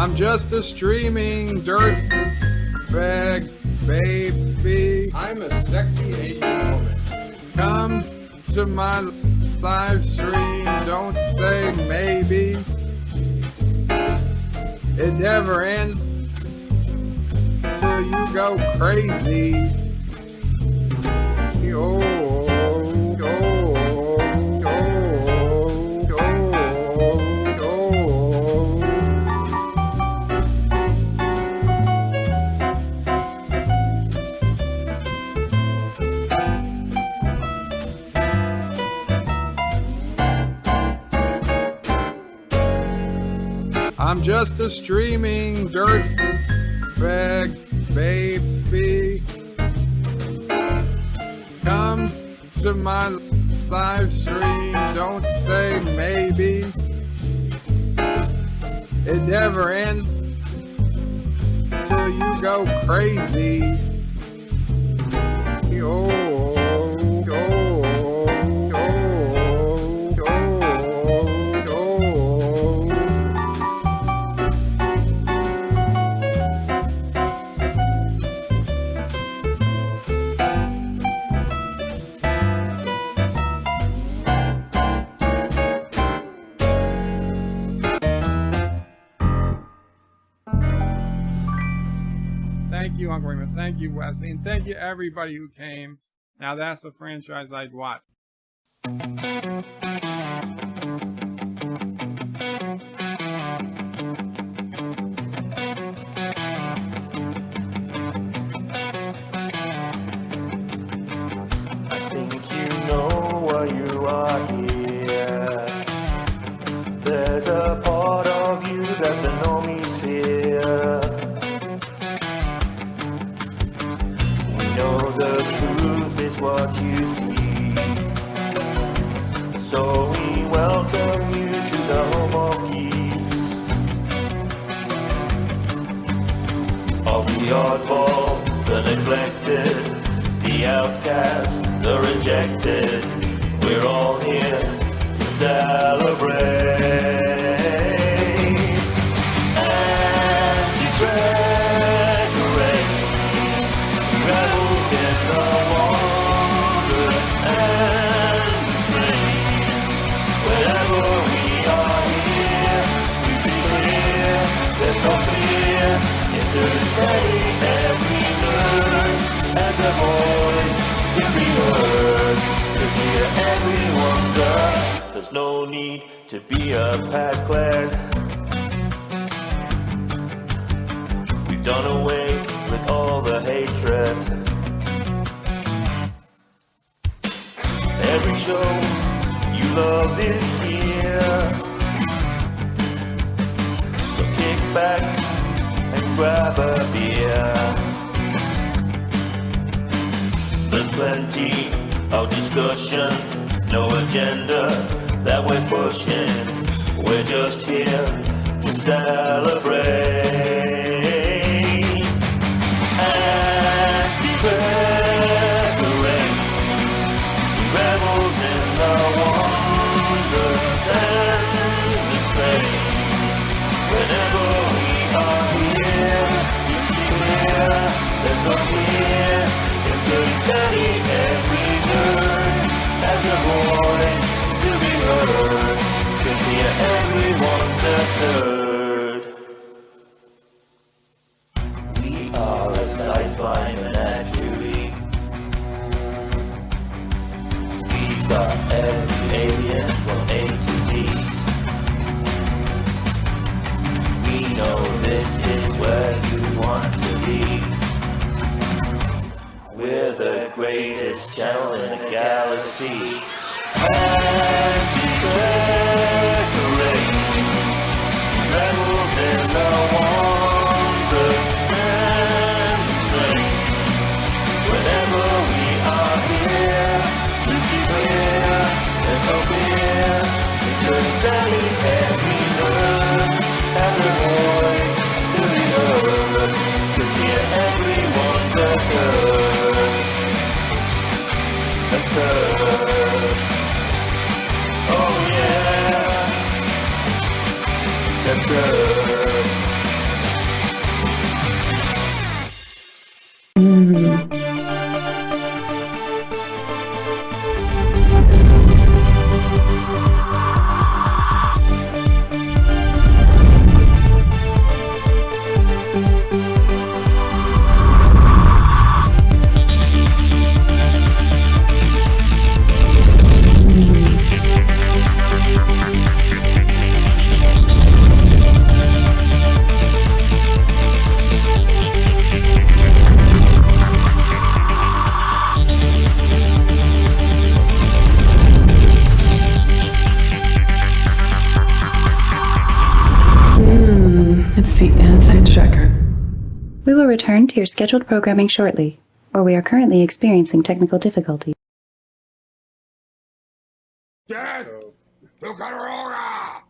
I'm just a streaming dirtbag, baby. I'm a sexy Asian woman. Come to my live stream, don't say maybe. It never ends till you go crazy. Oh, oh, oh, oh, oh. I'm just a streaming dirtbag, baby. Come to my live stream, don't say maybe. It never ends till you go crazy. Oh, oh, oh, oh, oh, oh. Thank you, Uncle Remus. Thank you, Wesley. And thank you, everybody who came. Now, that's a franchise I'd watch. I think you know why you are here. There's a part of you that the normies fear. We know the truth is what you seek, so we welcome you to the home of peace. Of the oddball, the neglected, the outcast, the rejected, we're all here to celebrate. Anti-Gregory, reveled in the wonders and dreams. Wherever we are here, we see clear, there's no fear. Into the steady every nerve, as a voice can be heard. Cause here everyone's up. There's no need to be a Picard. We've done away with all the hatred. Every show you love is here. So kick back and grab a beer. There's plenty of discussion, no agenda that we're pushing. We're just here to celebrate. Anti-Gregory, rebels in the wonders and the strain. Whenever we are here, we see clear, there's no fear. Steady every word as a voice to be heard. Cause here everyone's a third. We are a sci-fi menagerie. We've got every alien from A to Z. We know this is where you want to be. We're the greatest channel in the galaxy. Anti-Gregory, reveled in the wonders and strength. Whenever we are here, we see clear, there's no fear. We could study every word, have the voice to be heard. Cause here everyone's a third. Oh yeah, that's good. We will return to your scheduled programming shortly, or we are currently experiencing technical difficulties. Death to Cadorora!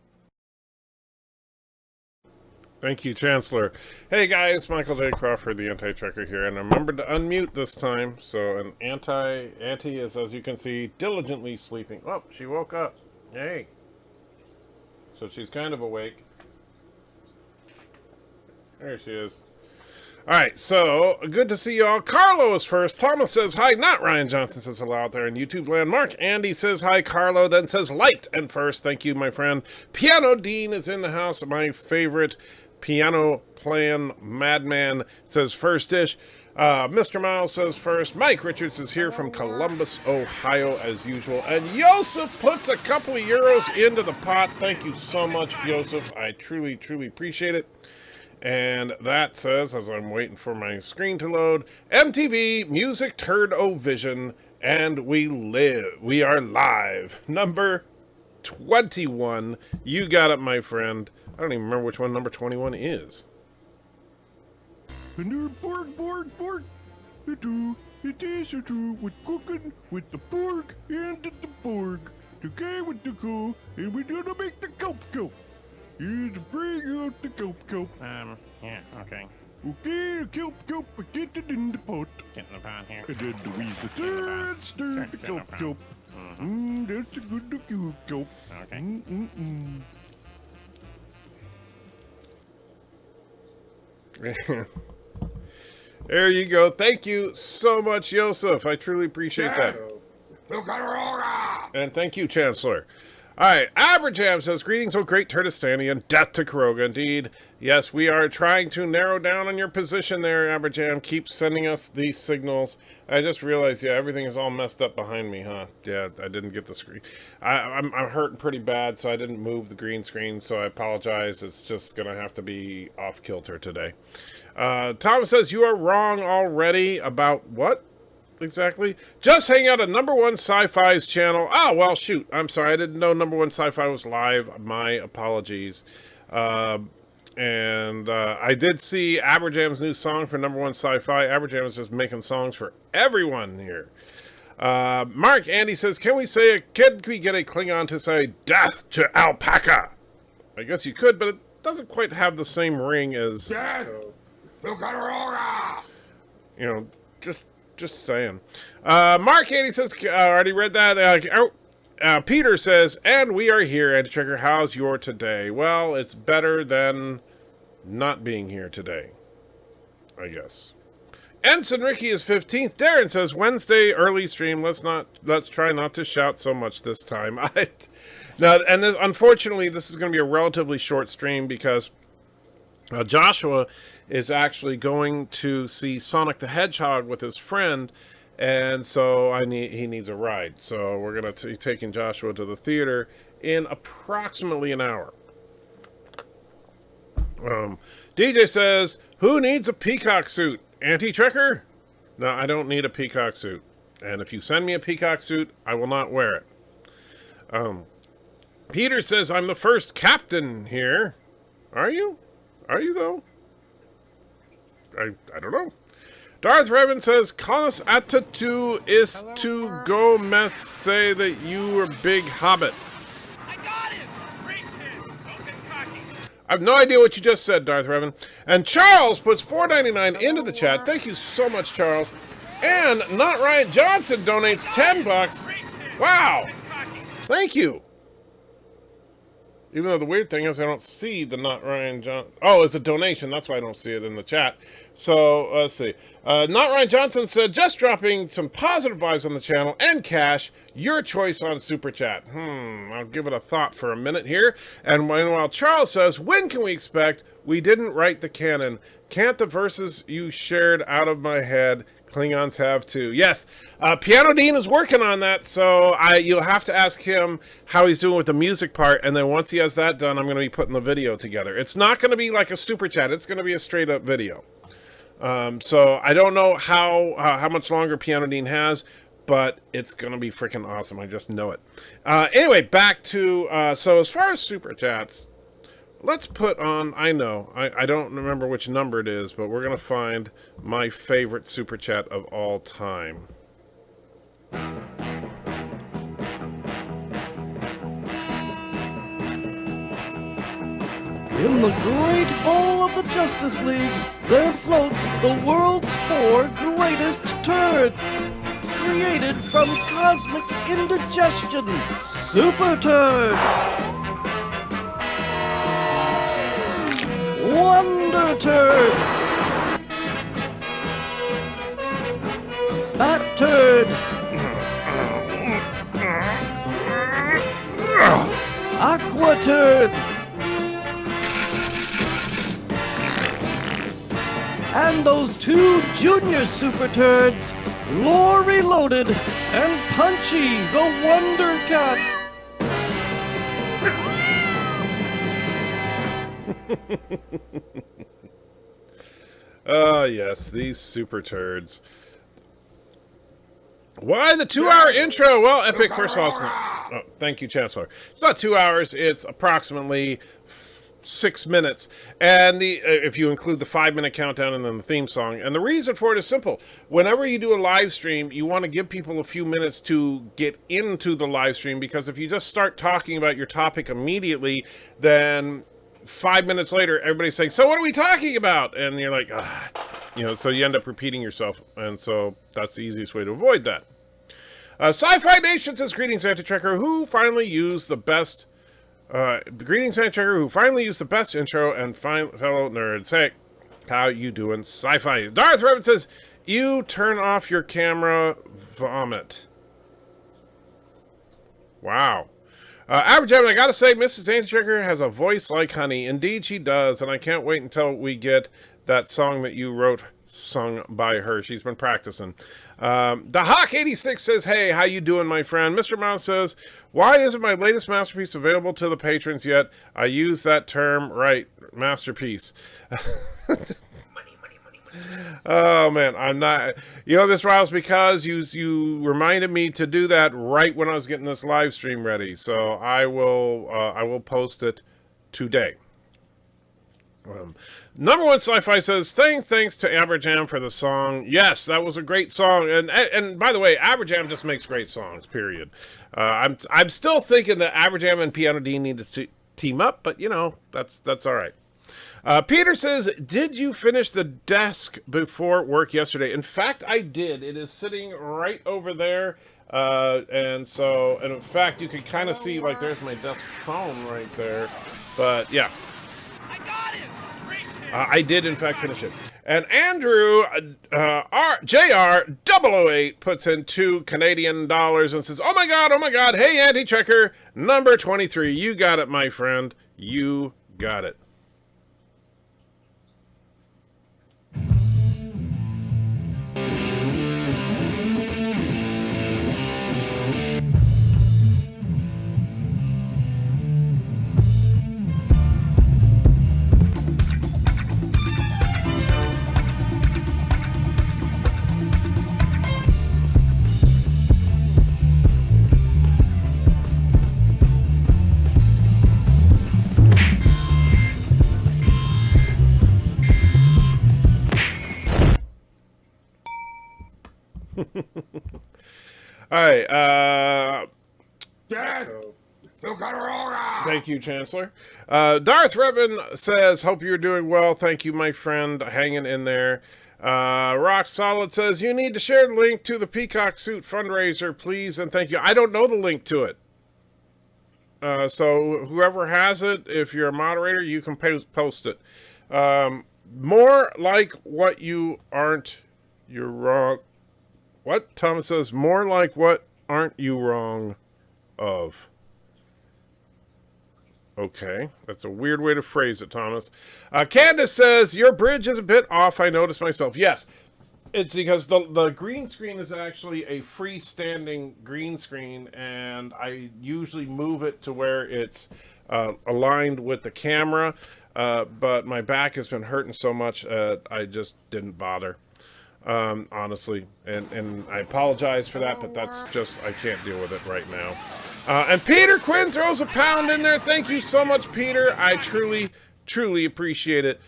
Thank you, Chancellor. Hey guys, Michael J. Crawford, the Anti-Trekker here, and I remembered to unmute this time. So an Auntie is, as you can see, diligently sleeping. Oh, she woke up. Hey. So she's kind of awake. There she is. Alright, so, good to see y'all. Carlo is first. Thomas says hi. Not Ryan Johnson says hello out there in YouTube land. Mark Andy says hi. Carlo then says light and first. Thank you, my friend. Piano Dean is in the house. My favorite piano playing madman says first-ish. Mr. Miles says first. Mike Richards is here from Columbus, Ohio, as usual. And Yosef puts a couple of euros into the pot. Thank you so much, Yosef. I truly, truly appreciate it. And that says, as I'm waiting for my screen to load, MTV Music Turd-O Vision, and we live. We are live. Number 21. You got it, my friend. I don't even remember which one number 21 is. Pork. It is with cooking with the pork and the pork. The guy with the cow, and we're gonna make the cope. Here's bring out the cope. Yeah, okay. Okay, the cope, get it in the pot. Get in the pot here. And then we stir the cope. That's a good cope. Okay. There you go. Thank you so much, Yosef. I truly appreciate that. And thank you, Chancellor. All right, Aberjam says, greetings, oh great Turdistanian, death to Karoga, indeed. Yes, we are trying to narrow down on your position there, Aberjam. Keep sending us these signals. I just realized, yeah, everything is all messed up behind me, huh? Yeah, I didn't get the screen. I'm hurting pretty bad, so I didn't move the green screen, so I apologize. It's just going to have to be off kilter today. Tom says, you are wrong already about what? Exactly. Just hang out at Number One Sci-Fi's channel. Oh, well, shoot. I'm sorry. I didn't know Number One Sci-Fi was live. My apologies. I did see Aberjam's new song for Number One Sci-Fi. Aberjam is just making songs for everyone here. Mark Andy says, can we get a Klingon to say death to alpaca? I guess you could, but it doesn't quite have the same ring as... Death to Cadorora! You know, just saying. Mark Andy says, I already read that. Peter says, and we are here, Anti-Trekker. How's your today? Well, it's better than not being here today, I guess. Ensign Ricky is 15th. Darren says, Wednesday early stream. Let's try not to shout so much this time. Unfortunately, this is going to be a relatively short stream because Joshua is actually going to see Sonic the Hedgehog with his friend, and so he needs a ride. So we're going to be taking Joshua to the theater in approximately an hour. DJ says, who needs a peacock suit? Anti-Trekker? No, I don't need a peacock suit. And if you send me a peacock suit, I will not wear it. Peter says, I'm the first captain here. Are you? Are you, though? I don't know. Darth Revan says, Conas Atatu is to go meth say that you were big hobbit. I got him! Great hit! Don't get cocky. I have no idea what you just said, Darth Revan. And Charles puts $4.99 into the chat. Thank you so much, Charles. And Not Ryan Johnson donates $10. Wow! Thank you. Even though the weird thing is I don't see the Not Ryan Johnson. Oh, it's a donation. That's why I don't see it in the chat. So, let's see. Not Ryan Johnson said, just dropping some positive vibes on the channel and cash. Your choice on Super Chat. I'll give it a thought for a minute here. And meanwhile, Charles says, when can we expect We Didn't Write the Canon? Can't the verses you shared out of my head? Klingons have too. Yes, Piano Dean is working on that, so you'll have to ask him how he's doing with the music part, and then once he has that done, I'm going to be putting the video together. It's not going to be like a super chat. It's going to be a straight-up video. So I don't know how much longer Piano Dean has, but it's going to be freaking awesome. I just know it. Anyway, back to... so as far as super chats, let's put on, I don't remember which number it is, but we're going to find my favorite super chat of all time. In the great bowl of the Justice League, there floats the world's 4 greatest turds. Created from cosmic indigestion, Super Turd. Wonder Turd. Bat Turd. Aqua Turd. And those 2 junior Super Turds, Lore Reloaded and Punchy the Wonder Cat. Yes, these super turds. Why the 2-hour intro? Well, Epic, first of all, it's not, oh, thank you, Chancellor. It's not 2 hours, it's approximately 6 minutes, and if you include the 5-minute countdown and then the theme song. And the reason for it is simple. Whenever you do a live stream, you want to give people a few minutes to get into the live stream, because if you just start talking about your topic immediately, then 5 minutes later, everybody's saying, so what are we talking about? And you're like, so you end up repeating yourself. And so that's the easiest way to avoid that. Sci-Fi Nation says, greetings, Anti-Trekker, who finally used the best, greetings, Anti-Trekker, who finally used the best intro, and fellow nerds. Hey, how you doing, Sci-Fi? Darth Revan says, you turn off your camera, vomit. Wow. Average Evan, I gotta say, Mrs. Anti-Trekker has a voice like honey. Indeed, she does, and I can't wait until we get that song that you wrote sung by her. She's been practicing. The Hawk 86 says, hey, how you doing, my friend? Mr. Mouse says, why isn't my latest masterpiece available to the patrons yet? I use that term right, masterpiece. Oh man, I'm not. You know, Miss Riles, because you reminded me to do that right when I was getting this live stream ready. So I will post it today. Number one Sci-Fi says, thanks to Aberjam for the song. Yes, that was a great song. And by the way, Aberjam just makes great songs, period. I'm still thinking that Aberjam and Piano D need to team up, but you know, that's all right. Peter says, did you finish the desk before work yesterday? In fact, I did. It is sitting right over there. And in fact, you can kind of see, like, there's my desk phone right there. But yeah. I got him! I did, in fact, finish it. And Andrew, JR008 puts in $2 and says, oh my God, hey, Anti-Trekker, number 23. You got it, my friend. You got it. All right. Thank you, Chancellor. Darth Revan says, hope you're doing well. Thank you, my friend. Hanging in there. Rock Solid says, you need to share the link to the Peacock Suit fundraiser, please, and thank you. I don't know the link to it. So whoever has it, if you're a moderator, you can post it. More like what you aren't, you're wrong. What? Thomas says, more like what aren't you wrong of? Okay, that's a weird way to phrase it, Thomas. Candace says, your bridge is a bit off, I noticed myself. Yes, it's because the green screen is actually a freestanding green screen, and I usually move it to where it's aligned with the camera, but my back has been hurting so much, I just didn't bother. honestly. And I apologize for that, but that's just, I can't deal with it right now. And Peter Quinn throws a pound in there. Thank you so much, Peter. I truly, truly appreciate it.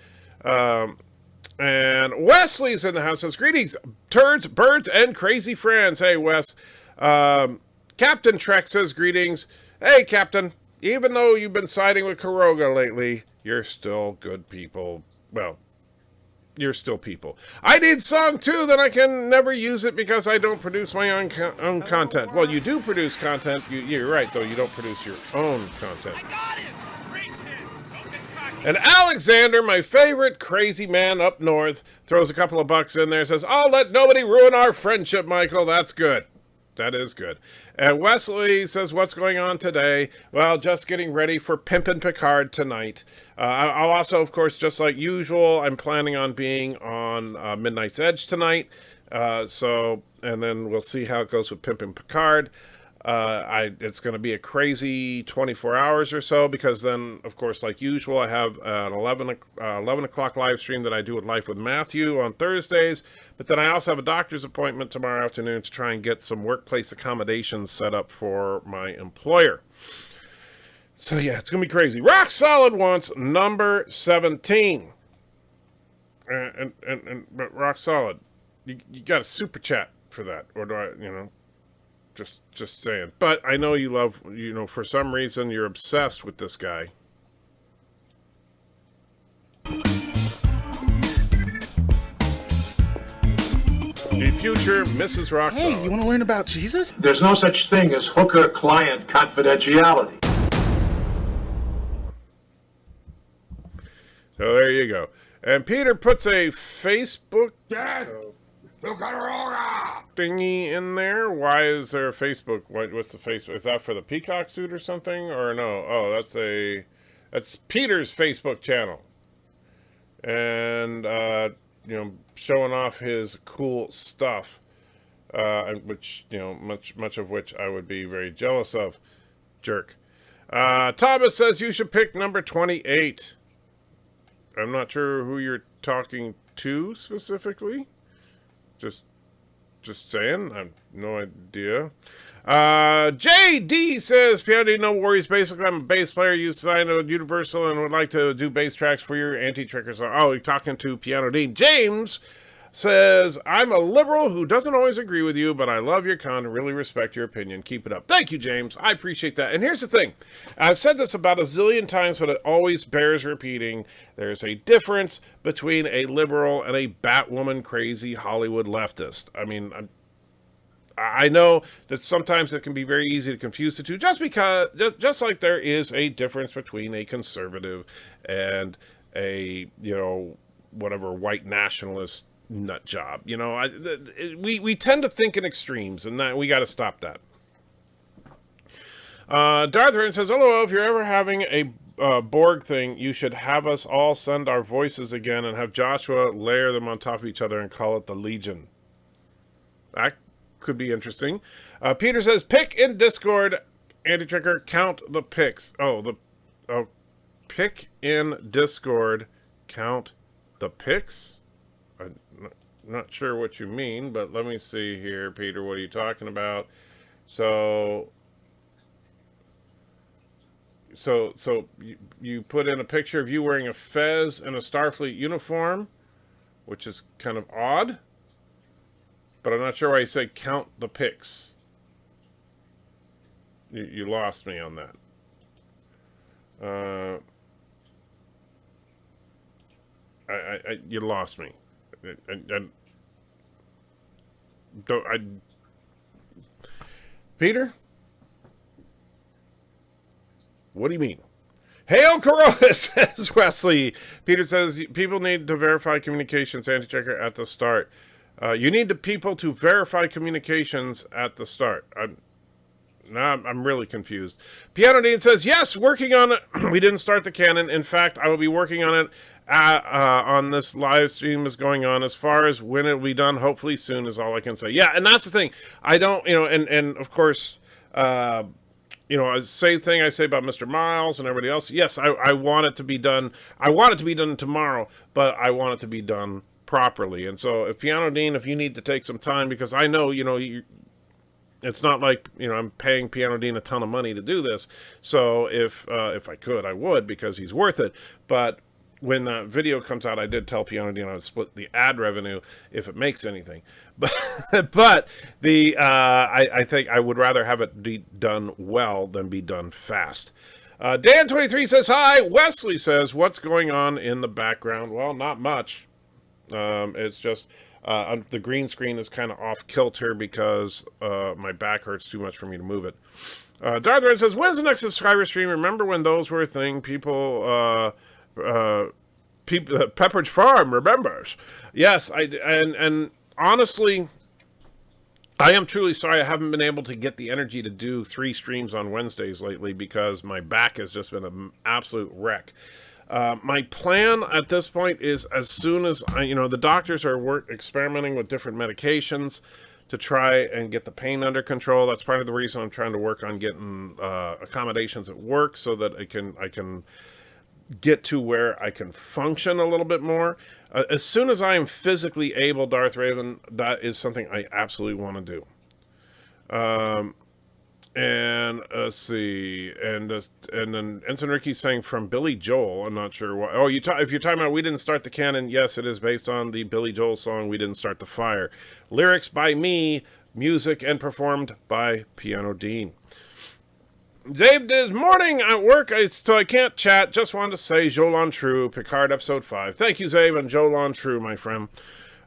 And Wesley's in the house. Says, greetings, turds, birds, and crazy friends. Hey, Wes. Captain Trek says, greetings. Hey, Captain. Even though you've been siding with Kuroga lately, you're still good people. Well, you're still people. I need song too, then I can never use it because I don't produce my own content. Well, you do produce content. You're right, though. You don't produce your own content. I got him! Great hit! Don't get cocky. And Alexander, my favorite crazy man up north, throws a couple of bucks in there. Says, "I'll let nobody ruin our friendship, Michael." That's good. That is good. And Wesley says, what's going on today? Well, just getting ready for Pimpin Picard tonight. I'll also, of course, just like usual, I'm planning on being on Midnight's Edge tonight. And then we'll see how it goes with Pimpin Picard. It's going to be a crazy 24 hours or so, because then, of course, like usual, I have an 11 o'clock live stream that I do with Life with Matthew on Thursdays. But then I also have a doctor's appointment tomorrow afternoon to try and get some workplace accommodations set up for my employer. So yeah, it's going to be crazy. Rock Solid wants number 17. But Rock Solid, you got a super chat for that, or do I, just saying. But I know you love, for some reason you're obsessed with this guy. The future Mrs. Rock Solid. Hey, you want to learn about Jesus? There's no such thing as hooker-client confidentiality. So there you go. And Peter puts a Facebook thingy in there. Why is there a Facebook? What's the Facebook? Is that for the peacock suit or something? Or no? Oh, that's Peter's Facebook channel. And, showing off his cool stuff, which, much of which I would be very jealous of. Jerk. Thomas says you should pick number 28. I'm not sure who you're talking to specifically. Just saying. I have no idea. JD says, POD, no worries. Basically, I'm a bass player. You signed with Universal and would like to do bass tracks for your anti-tricker song. Oh, you're talking to Piano Dean. James says, I'm a liberal who doesn't always agree with you, but I love your content, really respect your opinion. Keep it up. Thank you, James. I appreciate that. And here's the thing. I've said this about a zillion times, but it always bears repeating. There's a difference between a liberal and a Batwoman crazy Hollywood leftist. I mean, I know that sometimes it can be very easy to confuse the two, just like there is a difference between a conservative and a, whatever, white nationalist nut job. We tend to think in extremes, and that we got to stop that. Darth Vader says, hello, if you're ever having a Borg thing, you should have us all send our voices again and have Joshua layer them on top of each other and call it the Legion. That could be interesting. Peter says, pick in Discord, anti-tricker, count the picks. Pick in Discord, count the picks? I'm not sure what you mean, but let me see here, Peter. What are you talking about? So you put in a picture of you wearing a fez and a Starfleet uniform, which is kind of odd, but I'm not sure why you say count the picks. You lost me on that. You lost me. Peter? What do you mean? Hail Corona, says Wesley. Peter says people need to verify communications, anti-checker, at the start. You need the people to verify communications at the start. I'm really confused. Piano Dean says, yes, working on it. We didn't start the canon. In fact, I will be working on it on this live stream is going on. As far as when it will be done, hopefully soon is all I can say. Yeah, and that's the thing. I don't, and of course, same thing I say about Mr. Miles and everybody else. Yes, I want it to be done. I want it to be done tomorrow, but I want it to be done properly. And so if Piano Dean, if you need to take some time, because I know, it's not like, I'm paying Piano Dean a ton of money to do this. So if I could, I would, because he's worth it. But when that video comes out, I did tell Piano Dean I would split the ad revenue if it makes anything. But I think I would rather have it be done well than be done fast. Dan23 says hi. Wesley says, what's going on in the background? Well, not much. It's just the green screen is kind of off kilter because my back hurts too much for me to move it. Darth Red says, when's the next subscriber stream? Remember when those were a thing? Pepperidge Farm remembers. Yes, and honestly, I am truly sorry I haven't been able to get the energy to do 3 streams on Wednesdays lately because my back has just been an absolute wreck. My plan at this point is as soon as the doctors are experimenting with different medications to try and get the pain under control. That's part of the reason I'm trying to work on getting accommodations at work so that I can get to where I can function a little bit more. As soon as I am physically able, Darth Raven, that is something I absolutely want to do. And let's see, and then Ensign Ricky's saying from Billy Joel. I'm not sure what. Oh, if you're talking about We Didn't Start the Cannon, yes, it is based on the Billy Joel song We Didn't Start the Fire. Lyrics by me, music and performed by Piano Dean. Zabe this morning at work, so I can't chat. Just wanted to say Jolan True, Picard episode 5. Thank you, Zabe, and Jolan True, my friend.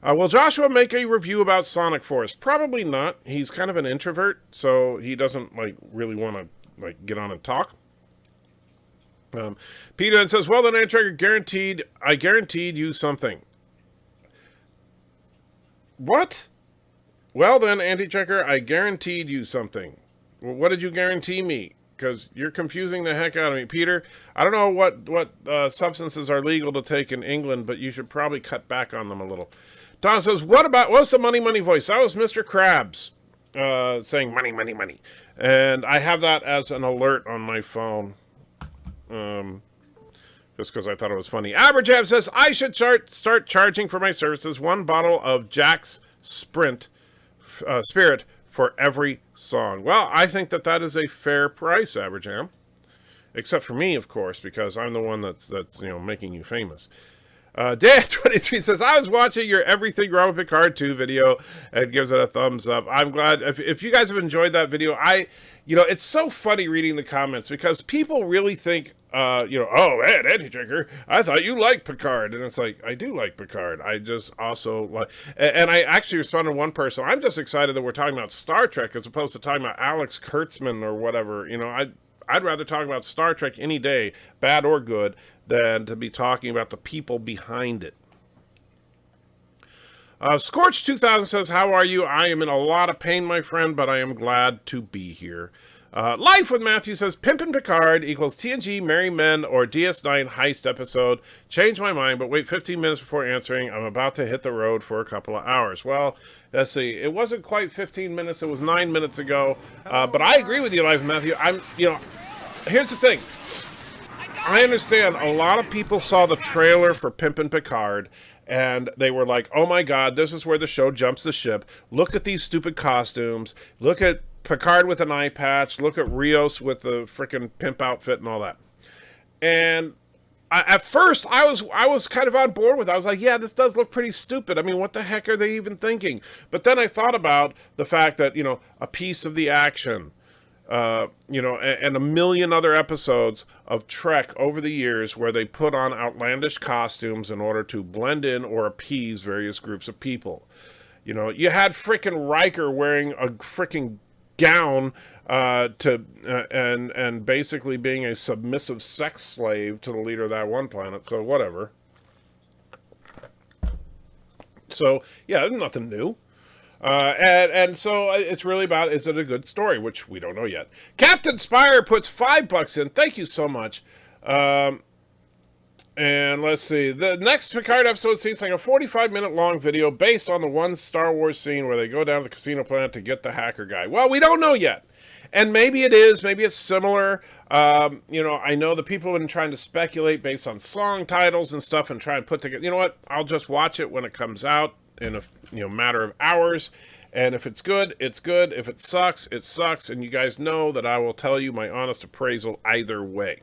Will Joshua make a review about Sonic Force? Probably not. He's kind of an introvert, so he doesn't really want to get on and talk. Peter says, well then, Anti-Tracker, I guaranteed you something. What? Well then, Anti-Tracker, I guaranteed you something. Well, what did you guarantee me? Because you're confusing the heck out of me. Peter, I don't know what substances are legal to take in England, but you should probably cut back on them a little. Don says, what's the money voice? That was Mr. Krabs saying money, money, money. And I have that as an alert on my phone. Just because I thought it was funny. Aberjab says, I should start charging for my services 1 bottle of Jack's Spirit for every song. Well, I think that is a fair price, Aberjam. Except for me, of course, because I'm the one that's making you famous. Dan23 says, I was watching your Everything Wrong with Picard 2 video and gives it a thumbs up. I'm glad if you guys have enjoyed that video. It's so funny reading the comments because people really think, oh man, Anti-Trigger, I thought you liked Picard. And it's like, I do like Picard. I just also like, and I actually responded to one person, I'm just excited that we're talking about Star Trek as opposed to talking about Alex Kurtzman or whatever. I'd rather talk about Star Trek any day, bad or good, than to be talking about the people behind it. Scorch 2000 says, how are you? I am in a lot of pain, my friend, but I am glad to be here. Life with Matthew says, Pimpin Picard equals TNG, Merry Men, or DS9 heist episode. Changed my mind, but wait 15 minutes before answering. I'm about to hit the road for a couple of hours. Well, let's see. It wasn't quite 15 minutes. It was 9 minutes ago. But I agree with you, Life with Matthew. Here's the thing. I understand a lot of people saw the trailer for Pimpin Picard and they were like, oh my god, this is where the show jumps the ship. Look at these stupid costumes. Look at Picard with an eye patch. Look at Rios with the freaking pimp outfit and all that. And at first, I was kind of on board with it. I was like, yeah, this does look pretty stupid. I mean, what the heck are they even thinking? But then I thought about the fact that, a piece of the action, and a million other episodes of Trek over the years where they put on outlandish costumes in order to blend in or appease various groups of people. You had frickin' Riker wearing a frickin' gown and basically being a submissive sex slave to the leader of that one planet. So whatever. So yeah, there's nothing new. And so it's really about, is it a good story, which we don't know yet. Captain Spire puts $5 in. Thank you so much. And And let's see. The next Picard episode seems like a 45-minute long video based on the one Star Wars scene where they go down to the casino planet to get the hacker guy. Well, we don't know yet. And maybe it is. Maybe it's similar. I know the people have been trying to speculate based on song titles and stuff and try and put together. You know what? I'll just watch it when it comes out in a matter of hours. And if it's good, it's good. If it sucks, it sucks. And you guys know that I will tell you my honest appraisal either way.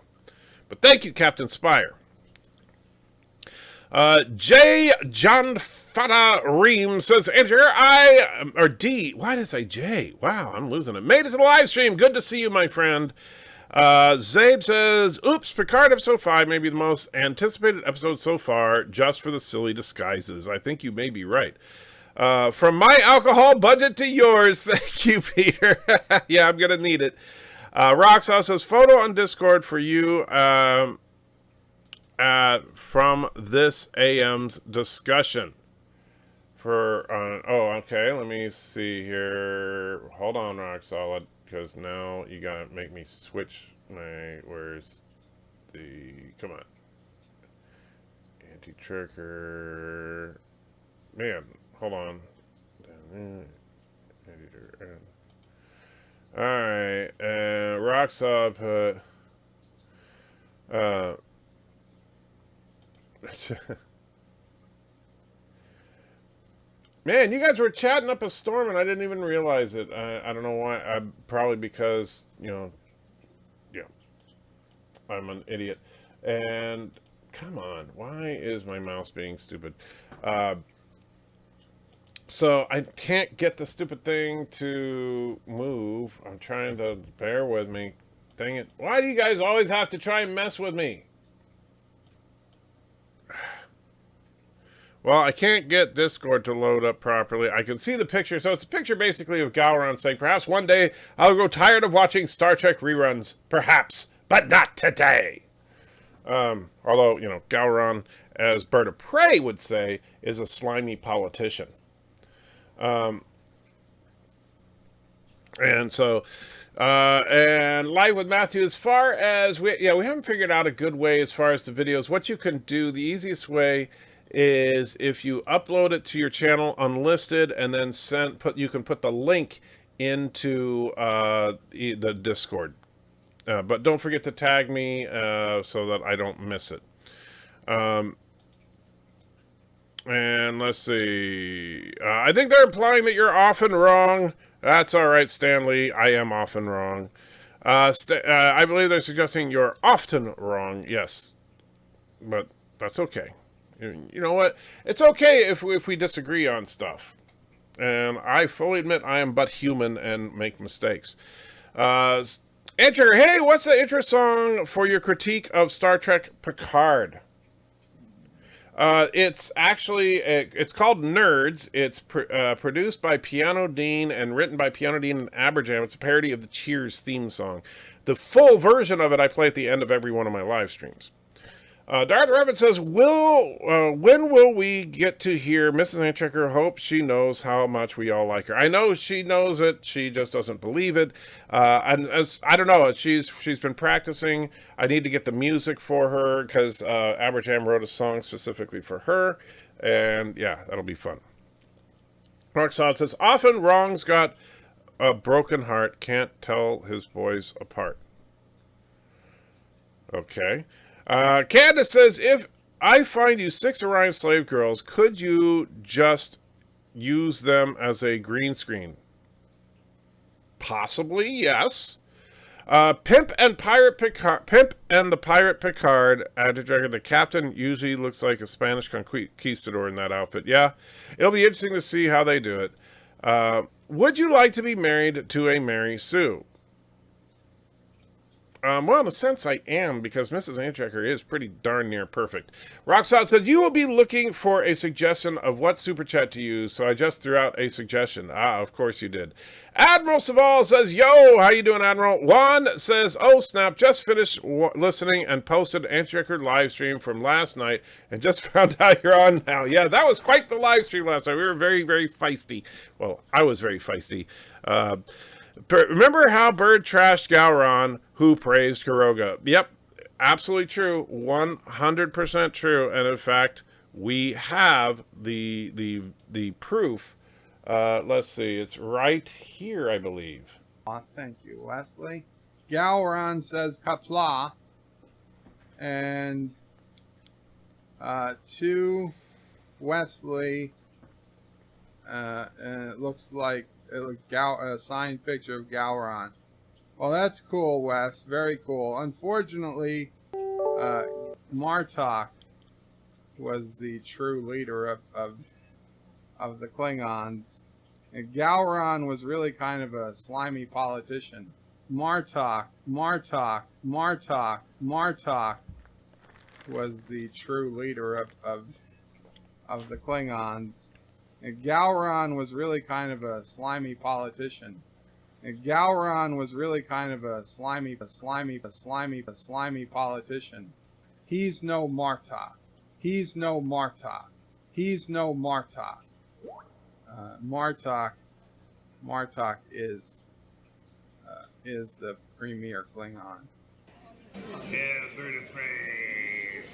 But thank you, Captain Spire. J. John Fada Ream says, enter D. Why did I say J? Wow, I'm losing it. Made it to the live stream. Good to see you, my friend. Zabe says, oops, Picard episode 5 may be the most anticipated episode so far, just for the silly disguises. I think you may be right. From my alcohol budget to yours. Thank you, Peter. Yeah, I'm going to need it. Roxas says, photo on Discord for you, from this AM's discussion. Okay, let me see here. Hold on, Rock Solid, because now you gotta make me switch where's the, come on. Anti-trigger. Man, hold on. Alright, Rock Solid put, man, you guys were chatting up a storm and I didn't even realize it. I don't know why. Probably because, I'm an idiot. And come on, why is my mouse being stupid? So I can't get the stupid thing to move. I'm trying to, bear with me. Dang it. Why do you guys always have to try and mess with me? Well, I can't get Discord to load up properly. I can see the picture. So it's a picture basically of Gowron saying, perhaps one day I'll grow tired of watching Star Trek reruns. Perhaps, but not today. Although, Gowron, as Bird of Prey would say, is a slimy politician. And so, and Live with Matthew, as far as we haven't figured out a good way as far as the videos. What you can do, the easiest way is if you upload it to your channel unlisted and then you can put the link into the Discord. But don't forget to tag me so that I don't miss it. And let's see. I think they're implying that you're often wrong. That's all right, Stanley. I am often wrong. I believe they're suggesting you're often wrong. Yes. But that's okay. You know what? It's okay if we disagree on stuff. And I fully admit I am but human and make mistakes. Enter, hey, what's the intro song for your critique of Star Trek Picard? It's actually, it's called Nerds. It's produced by Piano Dean and written by Piano Dean and Aberjam. It's a parody of the Cheers theme song. The full version of it I play at the end of every one of my live streams. Darth Revan says, when will we get to hear Mrs. Antchecker? Hope she knows how much we all like her. I know she knows it. She just doesn't believe it. And I don't know. She's been practicing. I need to get the music for her because Aberjam wrote a song specifically for her. And yeah, that'll be fun. Roxanne says, often Wrong's got a broken heart. Can't tell his boys apart. Okay. Candace says, if I find you 6 Orion slave girls, could you just use them as a green screen? Possibly, yes. Pimp and the Pirate Picard, the captain usually looks like a Spanish conquistador in that outfit. Yeah, it'll be interesting to see how they do it. Would you like to be married to a Mary Sue? Well, in a sense, I am, because Mrs. Antchecker is pretty darn near perfect. Roxanne said, you will be looking for a suggestion of what super chat to use, so I just threw out a suggestion. Of course you did. Admiral Saval says, yo, how you doing, Admiral? Juan says, oh, snap, just finished listening and posted Antchecker live stream from last night and just found out you're on now. Yeah, that was quite the live stream last night. We were very, very feisty. Well, I was very feisty. Remember how Bird trashed Gowron, who praised Kuroga? Yep. absolutely true. 100% true. And in fact, we have the proof. Let's see. It's right here, I believe. Thank you, Wesley. Gowron says Kapla. And to Wesley, and it looks like a signed picture of Gowron. Well, that's cool, Wes. Very cool. Unfortunately, Martok was the true leader of the Klingons. And Gowron was really kind of a slimy politician. Martok was the true leader of the Klingons. And Gowron was really kind of a slimy politician. And Gowron was really kind of a slimy politician. He's no Martok. He's no Martok. He's no Martok. Martok is the premier Klingon.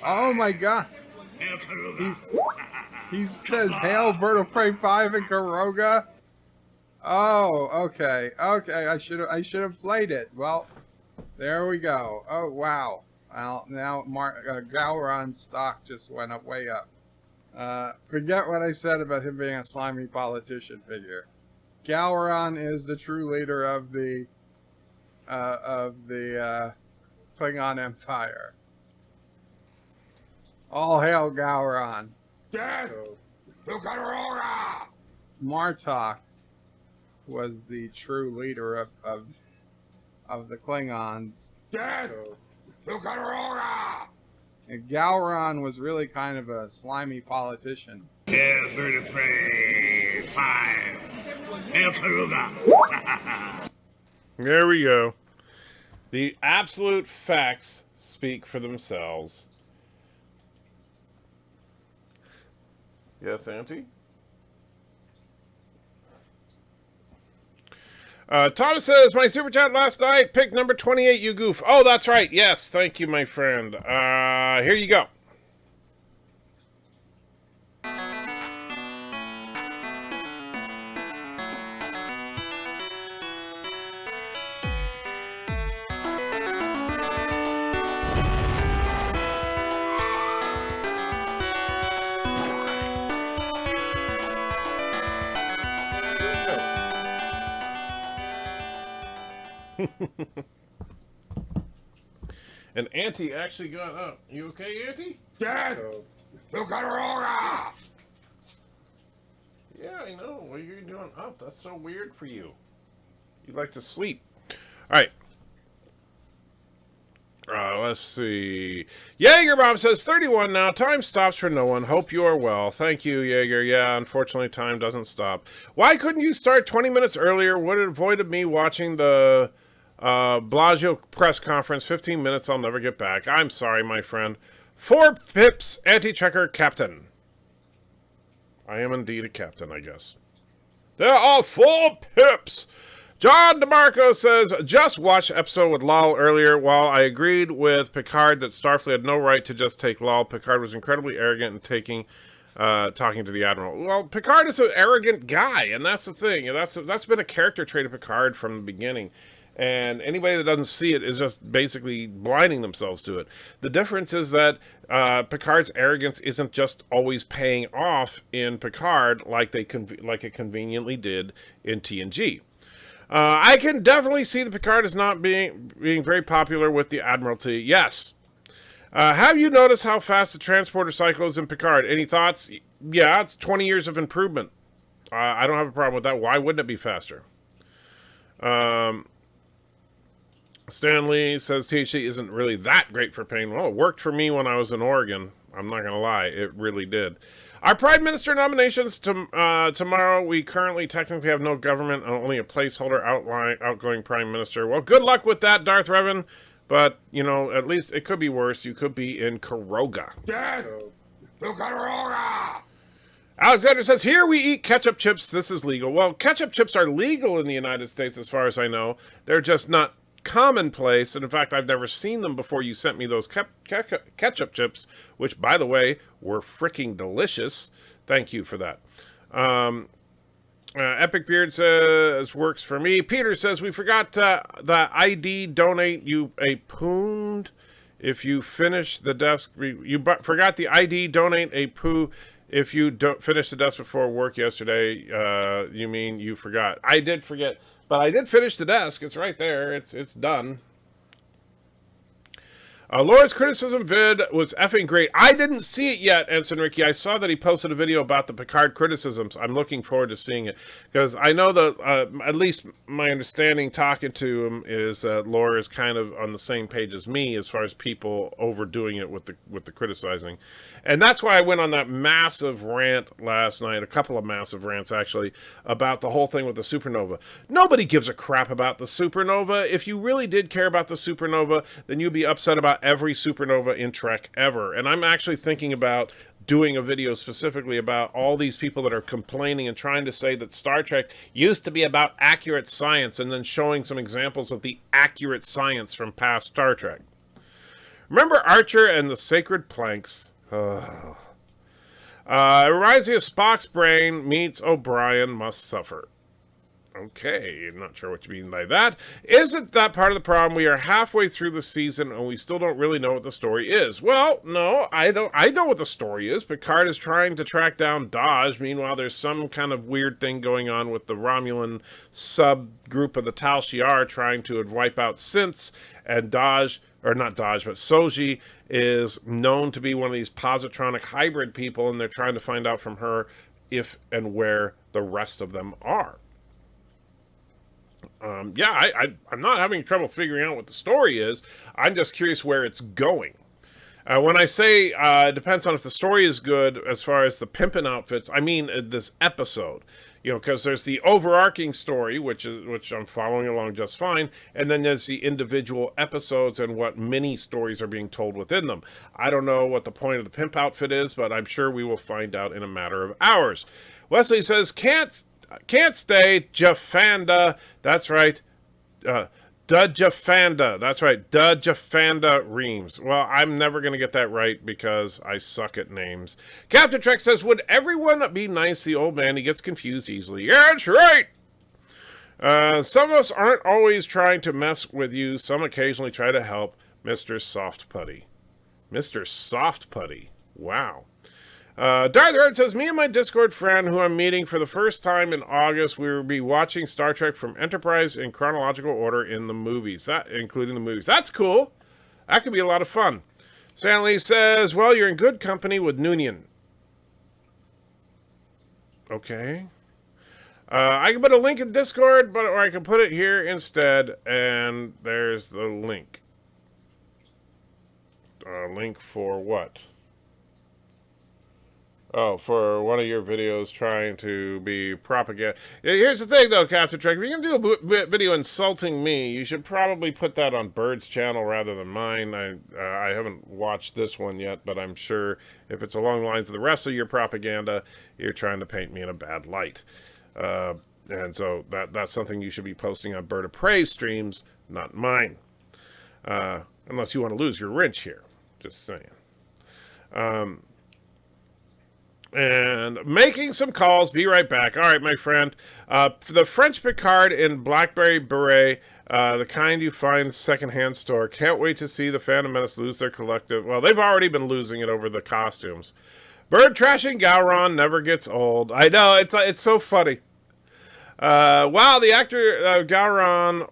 Oh my God! He says Hail Bird of Prey 5 in Karoga. Oh, okay. I should have played it. Well, there we go. Oh wow. Well, now Gowron's stock just went up way up. Forget what I said about him being a slimy politician figure. Gowron is the true leader of the Klingon Empire. All hail Gowron. Death to Karoga! Martok was the true leader of the Klingons. Death to Karoga! And Gowron was really kind of a slimy politician. Hail Bird of Prey 5. Hail Karuga! There we go. The absolute facts speak for themselves. Yes, Auntie? Thomas says, my super chat last night, pick number 28, you goof. Oh, that's right. Yes, thank you, my friend. Here you go. And Auntie actually got up. You okay, Auntie? Death to Karoga! Yeah, I know. What are you doing up? That's so weird for you. You like to sleep. All right. Let's see. Jaeger Bomb says 31 now. Time stops for no one. Hope you are well. Thank you, Jaeger. Yeah, unfortunately, time doesn't stop. Why couldn't you start 20 minutes earlier? Would have avoided me watching the Blasio press conference. 15 minutes. I'll never get back. I'm sorry, my friend. 4 pips, anti-checker captain. I am indeed a captain, I guess. There are 4 pips. John DeMarco says, just watched episode with Lal earlier. While I agreed with Picard that Starfleet had no right to just take Lal, Picard was incredibly arrogant in talking to the Admiral. Well, Picard is an arrogant guy, and that's the thing. That's been a character trait of Picard from the beginning. And anybody that doesn't see it is just basically blinding themselves to it. The difference is that Picard's arrogance isn't just always paying off in Picard like it conveniently did in TNG. I can definitely see that Picard is not being very popular with the Admiralty. Yes. Have you noticed how fast the transporter cycle is in Picard? Any thoughts? Yeah, it's 20 years of improvement. I don't have a problem with that. Why wouldn't it be faster? Stanley says THC isn't really that great for pain. Well, it worked for me when I was in Oregon. I'm not going to lie. It really did. Our Prime Minister nominations tomorrow. We currently technically have no government, only a placeholder outgoing Prime Minister. Well, good luck with that, Darth Revan. But, you know, at least it could be worse. You could be in Karoga. Death to Karoga! Alexander says, here we eat ketchup chips. This is legal. Well, ketchup chips are legal in the United States as far as I know. They're just not commonplace, and in fact, I've never seen them before you sent me those ketchup chips, which, by the way, were freaking delicious. Thank you for that. Epic Beard says, works for me. Peter says, we forgot the ID donate you a poond if you finish the desk. You forgot the ID donate a poo if you don't finish the desk before work yesterday. You mean you forgot. I did forget. But I did finish the desk. It's right there. It's done. Laura's criticism vid was effing great. I didn't see it yet, Ensign Ricky. I saw that he posted a video about the Picard criticisms. I'm looking forward to seeing it. Because I know that, at least my understanding talking to him is that Laura is kind of on the same page as me as far as people overdoing it with the criticizing. And that's why I went on that massive rant last night, a couple of massive rants actually, about the whole thing with the supernova. Nobody gives a crap about the supernova. If you really did care about the supernova, then you'd be upset about every supernova in Trek ever. And I'm actually thinking about doing a video specifically about all these people that are complaining and trying to say that Star Trek used to be about accurate science, and then showing some examples of the accurate science from past Star Trek. Remember Archer and the Sacred Planks? It reminds me of Spock's brain meets O'Brien must suffer. Okay, I'm not sure what you mean by that. Isn't that part of the problem? We are halfway through the season and we still don't really know what the story is. Well, no, I don't. I know what the story is. Picard is trying to track down Daj. Meanwhile, there's some kind of weird thing going on with the Romulan subgroup of the Tal Shiar trying to wipe out synths, and Daj, or not Daj, but Soji is known to be one of these positronic hybrid people, and they're trying to find out from her if and where the rest of them are. I'm not having trouble figuring out what the story is. I'm just curious where it's going. When I say it depends on if the story is good as far as the Pimpin outfits, I mean this episode. You know, because there's the overarching story, which I'm following along just fine, and then there's the individual episodes and what mini stories are being told within them. I don't know what the point of the Pimp outfit is, but I'm sure we will find out in a matter of hours. Wesley says, Can't stay, Jafanda. That's right. Jafanda. That's right. Jafanda Reams. Well, I'm never going to get that right because I suck at names. Captain Trek says, would everyone be nice to the old man? He gets confused easily. Yeah, that's right. Some of us aren't always trying to mess with you. Some occasionally try to help. Mr. Soft Putty. Mr. Soft Putty. Wow. Darth Red says, me and my Discord friend who I'm meeting for the first time in August, we will be watching Star Trek from Enterprise in chronological order in the movies, including the movies. That's cool. That could be a lot of fun. Stanley says, well, you're in good company with Noonian. Okay. I can put a link in Discord, or I can put it here instead, and there's the link. Link for what? Oh, for one of your videos trying to be propaganda. Here's the thing, though, Captain Trek. If you're going to do a video insulting me, you should probably put that on Bird's channel rather than mine. I haven't watched this one yet, but I'm sure if it's along the lines of the rest of your propaganda, you're trying to paint me in a bad light. And so that's something you should be posting on Bird of Prey streams, not mine. Unless you want to lose your wrench here. Just saying. And making some calls. Be right back. All right, my friend. For the French Picard in Blackberry Beret, the kind you find secondhand store. Can't wait to see the Phantom Menace lose their collective. Well, they've already been losing it over the costumes. Bird trashing Gowron never gets old. I know, it's so funny. Wow, the actor Gowron.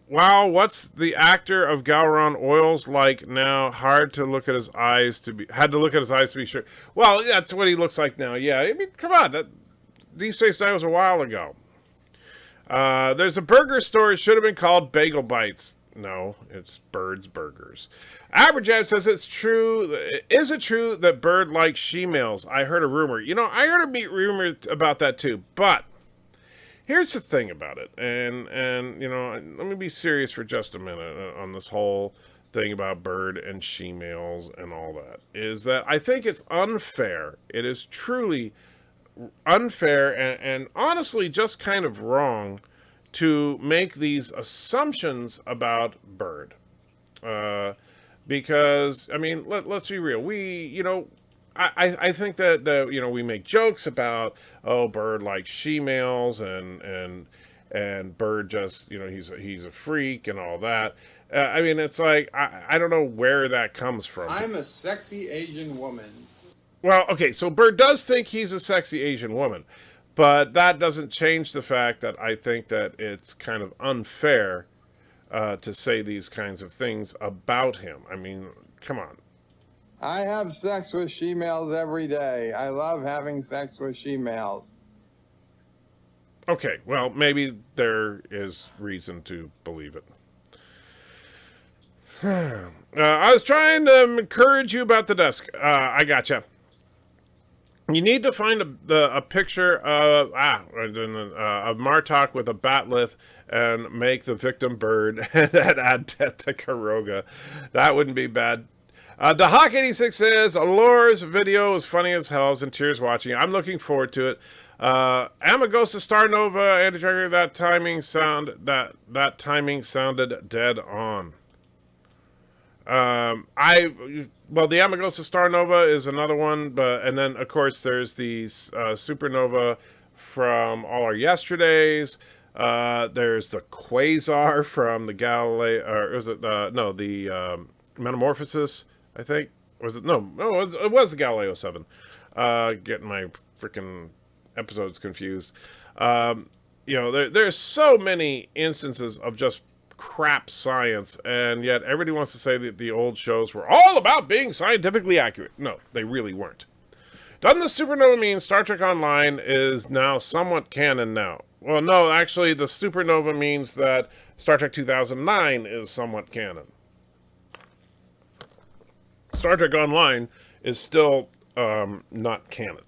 Wow, what's the actor of Gowron oils like now? Hard to look at his eyes to be. Had to look at his eyes to be sure. Well, that's what he looks like now. Yeah, I mean, come on, that Deep Space Nine was a while ago. There's a burger store. It should have been called Bagel Bites. No, it's Bird's Burgers. Aberjab says it's true. Is it true that Bird likes she-males? I heard a rumor. You know, I heard a rumor about that too, but. Here's the thing about it, and you know, let me be serious for just a minute on this whole thing about Bird and she-males and all that, is that I think it's unfair. It is truly unfair and honestly just kind of wrong to make these assumptions about Bird. Because, I mean, let's be real. I think that we make jokes about, oh, Bird likes she-males and Bird just, he's a freak and all that. I mean, it's like, I don't know where that comes from. I'm a sexy Asian woman. Well, okay, so Bird does think he's a sexy Asian woman, but that doesn't change the fact that I think that it's kind of unfair to say these kinds of things about him. I mean, come on. I have sex with she-males every day. I love having sex with she-males. Okay, well, maybe there is reason to believe it. I was trying to encourage you about the desk. I gotcha. You need to find a picture of Martok with a batleth and make the victim Bird and then add death to Karoga. That wouldn't be bad. Dahawk86 says, Lore's video is funny as hell, and tears watching. I'm looking forward to it. Amagosa Star Nova, Andy Trigger, that timing sounded dead on. Well, the Amagosa Star Nova is another one, and then of course there's the Supernova from All Our Yesterdays. There's the Quasar from the Galileo, or was it the Metamorphosis? I think it was the Galileo 7. Getting my freaking episodes confused. There's so many instances of just crap science, and yet everybody wants to say that the old shows were all about being scientifically accurate. No, they really weren't. Doesn't the supernova mean Star Trek Online is now somewhat canon now? Well, no, actually, the supernova means that Star Trek 2009 is somewhat canon. Star Trek Online is still not canon.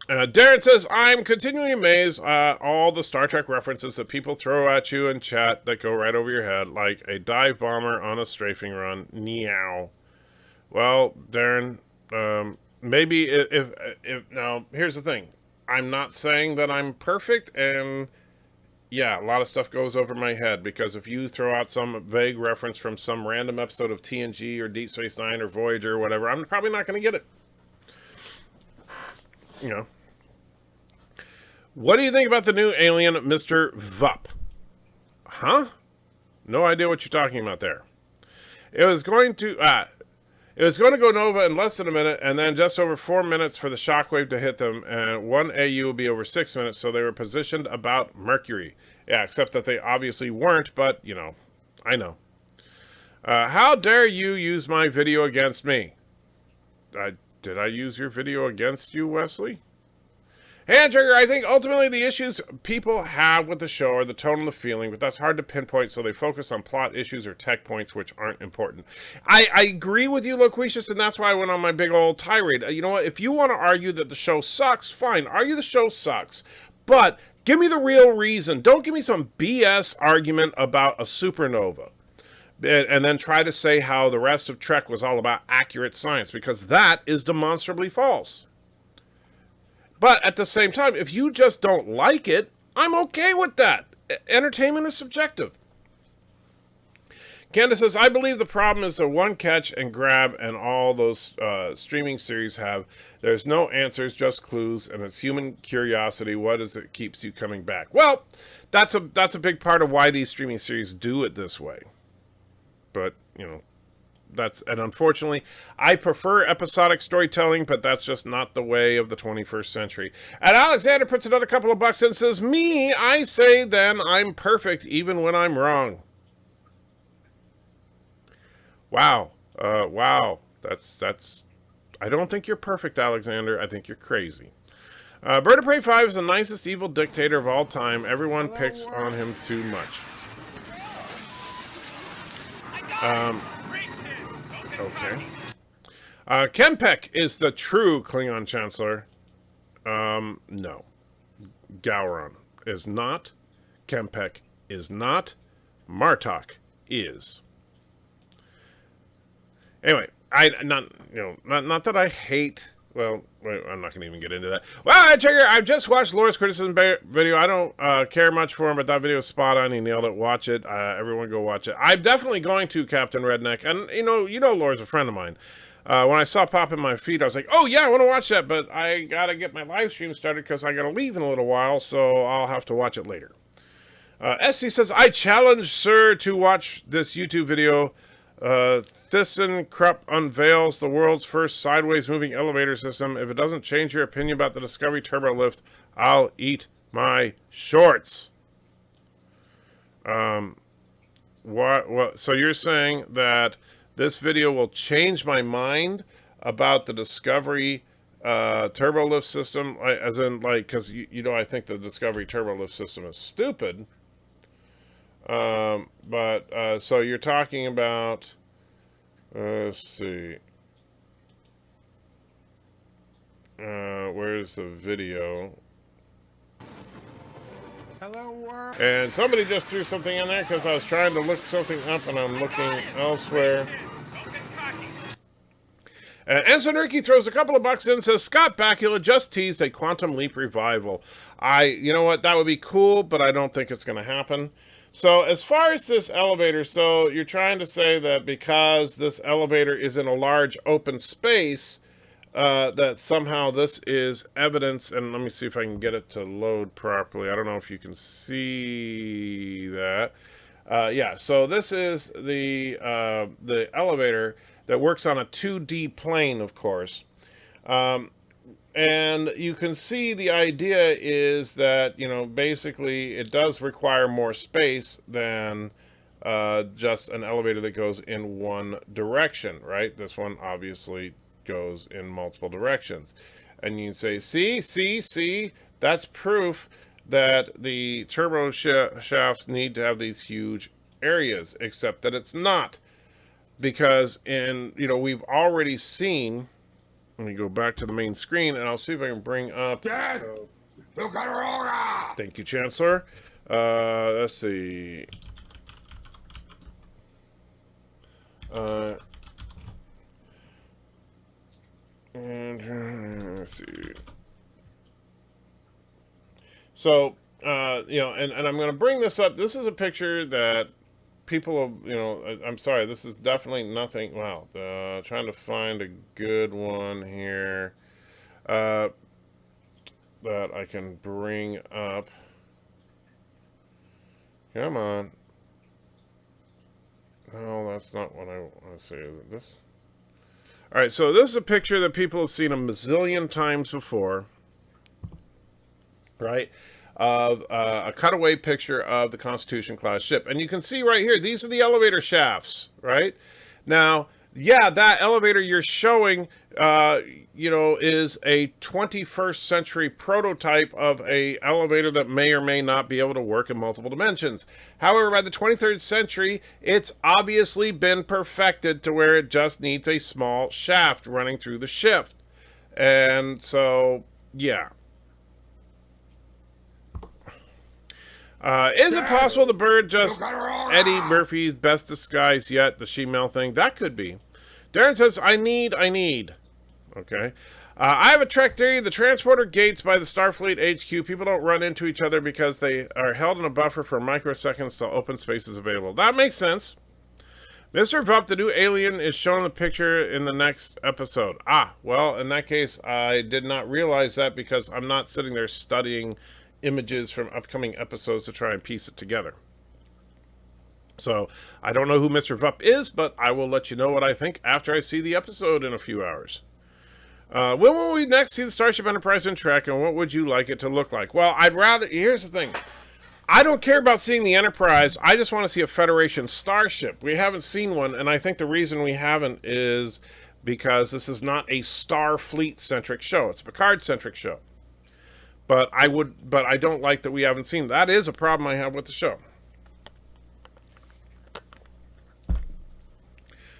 Darren says, I'm continually amazed at all the Star Trek references that people throw at you in chat that go right over your head, like a dive bomber on a strafing run. Meow. Well, Darren, maybe if now, here's the thing. I'm not saying that I'm perfect, and yeah, a lot of stuff goes over my head, because if you throw out some vague reference from some random episode of TNG or Deep Space Nine or Voyager or whatever, I'm probably not going to get it. What do you think about the new alien, Mr. Vup? Huh? No idea what you're talking about there. It was going to go nova in less than a minute, and then just over 4 minutes for the shockwave to hit them, and 1 AU would be over 6 minutes, so they were positioned about Mercury. Yeah, except that they obviously weren't, but, I know. How dare you use my video against me? Did I use your video against you, Wesley? Hand Trigger, I think ultimately the issues people have with the show are the tone and the feeling, but that's hard to pinpoint, so they focus on plot issues or tech points, which aren't important. I agree with you, Loquacious, and that's why I went on my big old tirade. You know what? If you want to argue that the show sucks, fine. Argue the show sucks. But give me the real reason. Don't give me some BS argument about a supernova. And then try to say how the rest of Trek was all about accurate science, because that is demonstrably false. But at the same time, if you just don't like it, I'm okay with that. Entertainment is subjective. Candace says, I believe the problem is the one catch and grab and all those streaming series have. There's no answers, just clues, and it's human curiosity. What is it keeps you coming back? Well, that's a big part of why these streaming series do it this way. But, and unfortunately, I prefer episodic storytelling, but that's just not the way of the 21st century. And Alexander puts another couple of bucks in and says, me, I say then I'm perfect even when I'm wrong. Wow. Wow. That's, I don't think you're perfect, Alexander. I think you're crazy. Bird of Prey 5 is the nicest evil dictator of all time. Everyone picks on him too much. Okay. Kempek is the true Klingon Chancellor. No. Gowron is not. Kempek is not. Martok is. Anyway, not that I hate well, wait, I'm not going to even get into that. Well, I've just watched Laura's criticism video. I don't care much for him, but that video is spot on. He nailed it. Watch it. Everyone go watch it. I'm definitely going to, Captain Redneck. And, you know Laura's a friend of mine. When I saw it pop in my feed, I was like, oh, yeah, I want to watch that, but I got to get my live stream started because I got to leave in a little while, so I'll have to watch it later. SC says, I challenge Sir to watch this YouTube video. ThyssenKrupp unveils the world's first sideways moving elevator system. If it doesn't change your opinion about the Discovery Turbo Lift, I'll eat my shorts. What? So you're saying that this video will change my mind about the Discovery Turbo Lift system? As in, like, because, I think the Discovery Turbo Lift system is stupid. So you're talking about, let's see, where's the video? Hello, world. And somebody just threw something in there because I was trying to look something up and I'm looking elsewhere. Ensign Ricky throws a couple of bucks in and says, Scott Bakula just teased a Quantum Leap revival. You know what, that would be cool, but I don't think it's going to happen. So as far as this elevator, so you're trying to say that because this elevator is in a large open space, that somehow this is evidence, and let me see if I can get it to load properly. I don't know if you can see that. Yeah, so this is the elevator that works on a 2D plane, of course. And you can see the idea is that, basically it does require more space than just an elevator that goes in one direction, right? This one obviously goes in multiple directions. And you can say, see, that's proof that the turbo shafts need to have these huge areas, except that it's not. Because we've already seen, let me go back to the main screen and I'll see if I can bring up. Thank you, Chancellor. Let's see. And let's see. So, and I'm going to bring this up. This is a picture that people have, I'm sorry, this is definitely nothing. Wow. Trying to find a good one here that I can bring up. Come on. No, that's not what I want to say. Is it this? All right, so this is a picture that people have seen a bazillion times before, right? Of a cutaway picture of the Constitution-class ship. And you can see right here, these are the elevator shafts, right? Now, yeah, that elevator you're showing, is a 21st century prototype of a elevator that may or may not be able to work in multiple dimensions. However, by the 23rd century, it's obviously been perfected to where it just needs a small shaft running through the ship. And so, yeah. Is it possible the bird just Eddie Murphy's best disguise yet, the she-male thing? That could be. Darren says, I need. Okay. I have a Trek theory. The transporter gates by the Starfleet HQ, people don't run into each other because they are held in a buffer for microseconds till open space is available. That makes sense. Mr. Vup, the new alien, is shown in the picture in the next episode. Well, in that case, I did not realize that because I'm not sitting there studying images from upcoming episodes to try and piece it together. So, I don't know who Mr. Vup is, but I will let you know what I think after I see the episode in a few hours. When will we next see the Starship Enterprise in Trek, and what would you like it to look like? Well, here's the thing. I don't care about seeing the Enterprise. I just want to see a Federation starship. We haven't seen one, and I think the reason we haven't is because this is not a Starfleet-centric show. It's a Picard-centric show. But I don't like that we haven't seen. That is a problem I have with the show.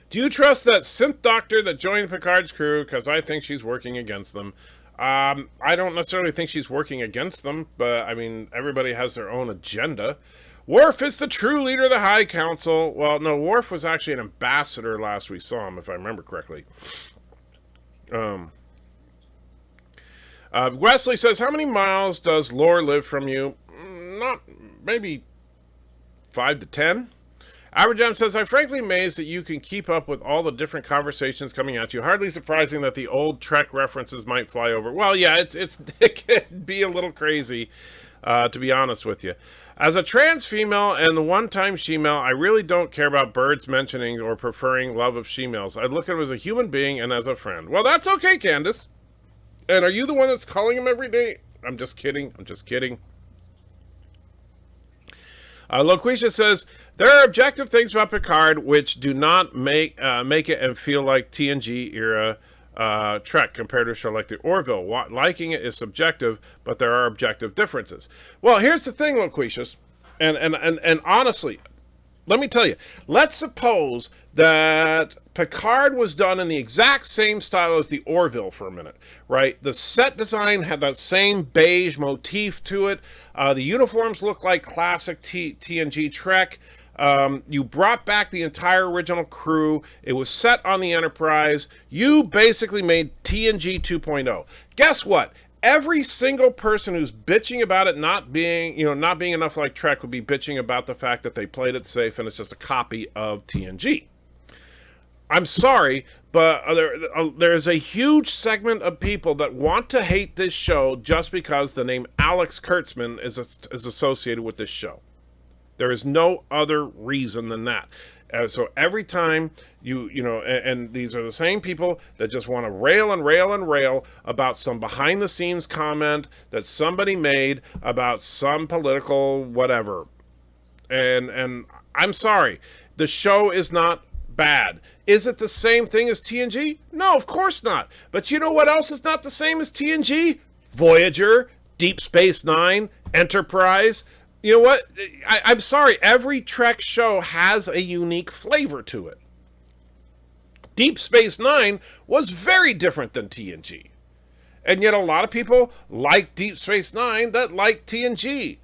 Do you trust that synth doctor that joined Picard's crew? Because I think she's working against them. I don't necessarily think she's working against them, but I mean, everybody has their own agenda. Worf is the true leader of the High Council. Well, no, Worf was actually an ambassador last we saw him, if I remember correctly. Wesley says, how many miles does Lore live from you? Not, maybe 5 to 10. Aberjam says, I'm frankly amazed that you can keep up with all the different conversations coming at you. Hardly surprising that the old Trek references might fly over. Well, yeah, it can be a little crazy, to be honest with you. As a trans female and the one-time she-male, I really don't care about birds mentioning or preferring love of she-males. I look at them as a human being and as a friend. Well, that's okay, Candace. And are you the one that's calling him every day? I'm just kidding. I'm just kidding. Loquisha says, there are objective things about Picard which do not make it and feel like TNG era Trek compared to a show like the Orville. Liking it is subjective, but there are objective differences. Well, here's the thing, Loquicious, and honestly, let me tell you, let's suppose that Picard was done in the exact same style as the Orville for a minute, right? The set design had that same beige motif to it. The uniforms look like classic TNG Trek. You brought back the entire original crew. It was set on the Enterprise. You basically made TNG 2.0. Guess what? Every single person who's bitching about it not being enough like Trek would be bitching about the fact that they played it safe and it's just a copy of TNG. I'm sorry, but there is a huge segment of people that want to hate this show just because the name Alex Kurtzman is associated with this show. There is no other reason than that. So every time and these are the same people that just want to rail and rail and rail about some behind the scenes comment that somebody made about some political whatever. And I'm sorry, the show is not bad. Is it the same thing as TNG? No, of course not. But you know what else is not the same as TNG? Voyager, Deep Space Nine, Enterprise. You know what? I'm sorry. Every Trek show has a unique flavor to it. Deep Space Nine was very different than TNG. And yet a lot of people like Deep Space Nine that like TNG.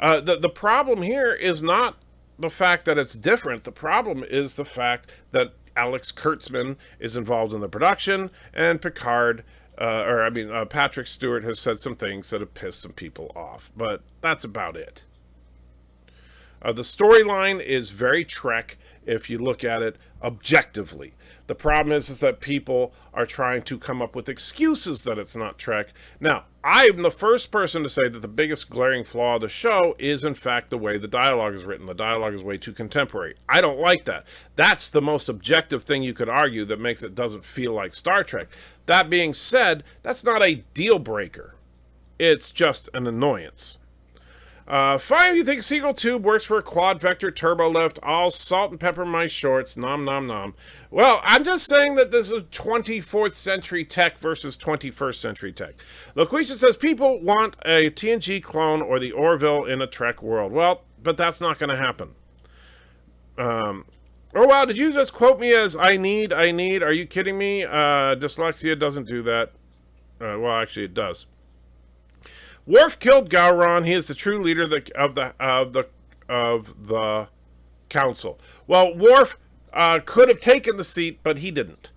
The problem here is not the fact that it's different. The problem is the fact that Alex Kurtzman is involved in the production, and Patrick Stewart has said some things that have pissed some people off. But that's about it. The storyline is very Trek if you look at it objectively. The problem is that people are trying to come up with excuses that it's not Trek. Now, I'm the first person to say that the biggest glaring flaw of the show is, in fact, the way the dialogue is written. The dialogue is way too contemporary. I don't like that. That's the most objective thing you could argue that makes it doesn't feel like Star Trek. That being said, that's not a deal breaker. It's just an annoyance. 5, you think Seagull Tube works for a quad vector turbo lift? All salt and pepper my shorts. Nom nom nom. Well, I'm just saying that this is 24th century tech versus 21st century tech. Loquisha says people want a TNG clone or the Orville in a Trek world. Well, but that's not going to happen. Oh wow, did you just quote me as I need? Are you kidding me? Dyslexia doesn't do that. Well, actually it does. Worf killed Gowron. He is the true leader of the council. Well, Worf could have taken the seat, but he didn't.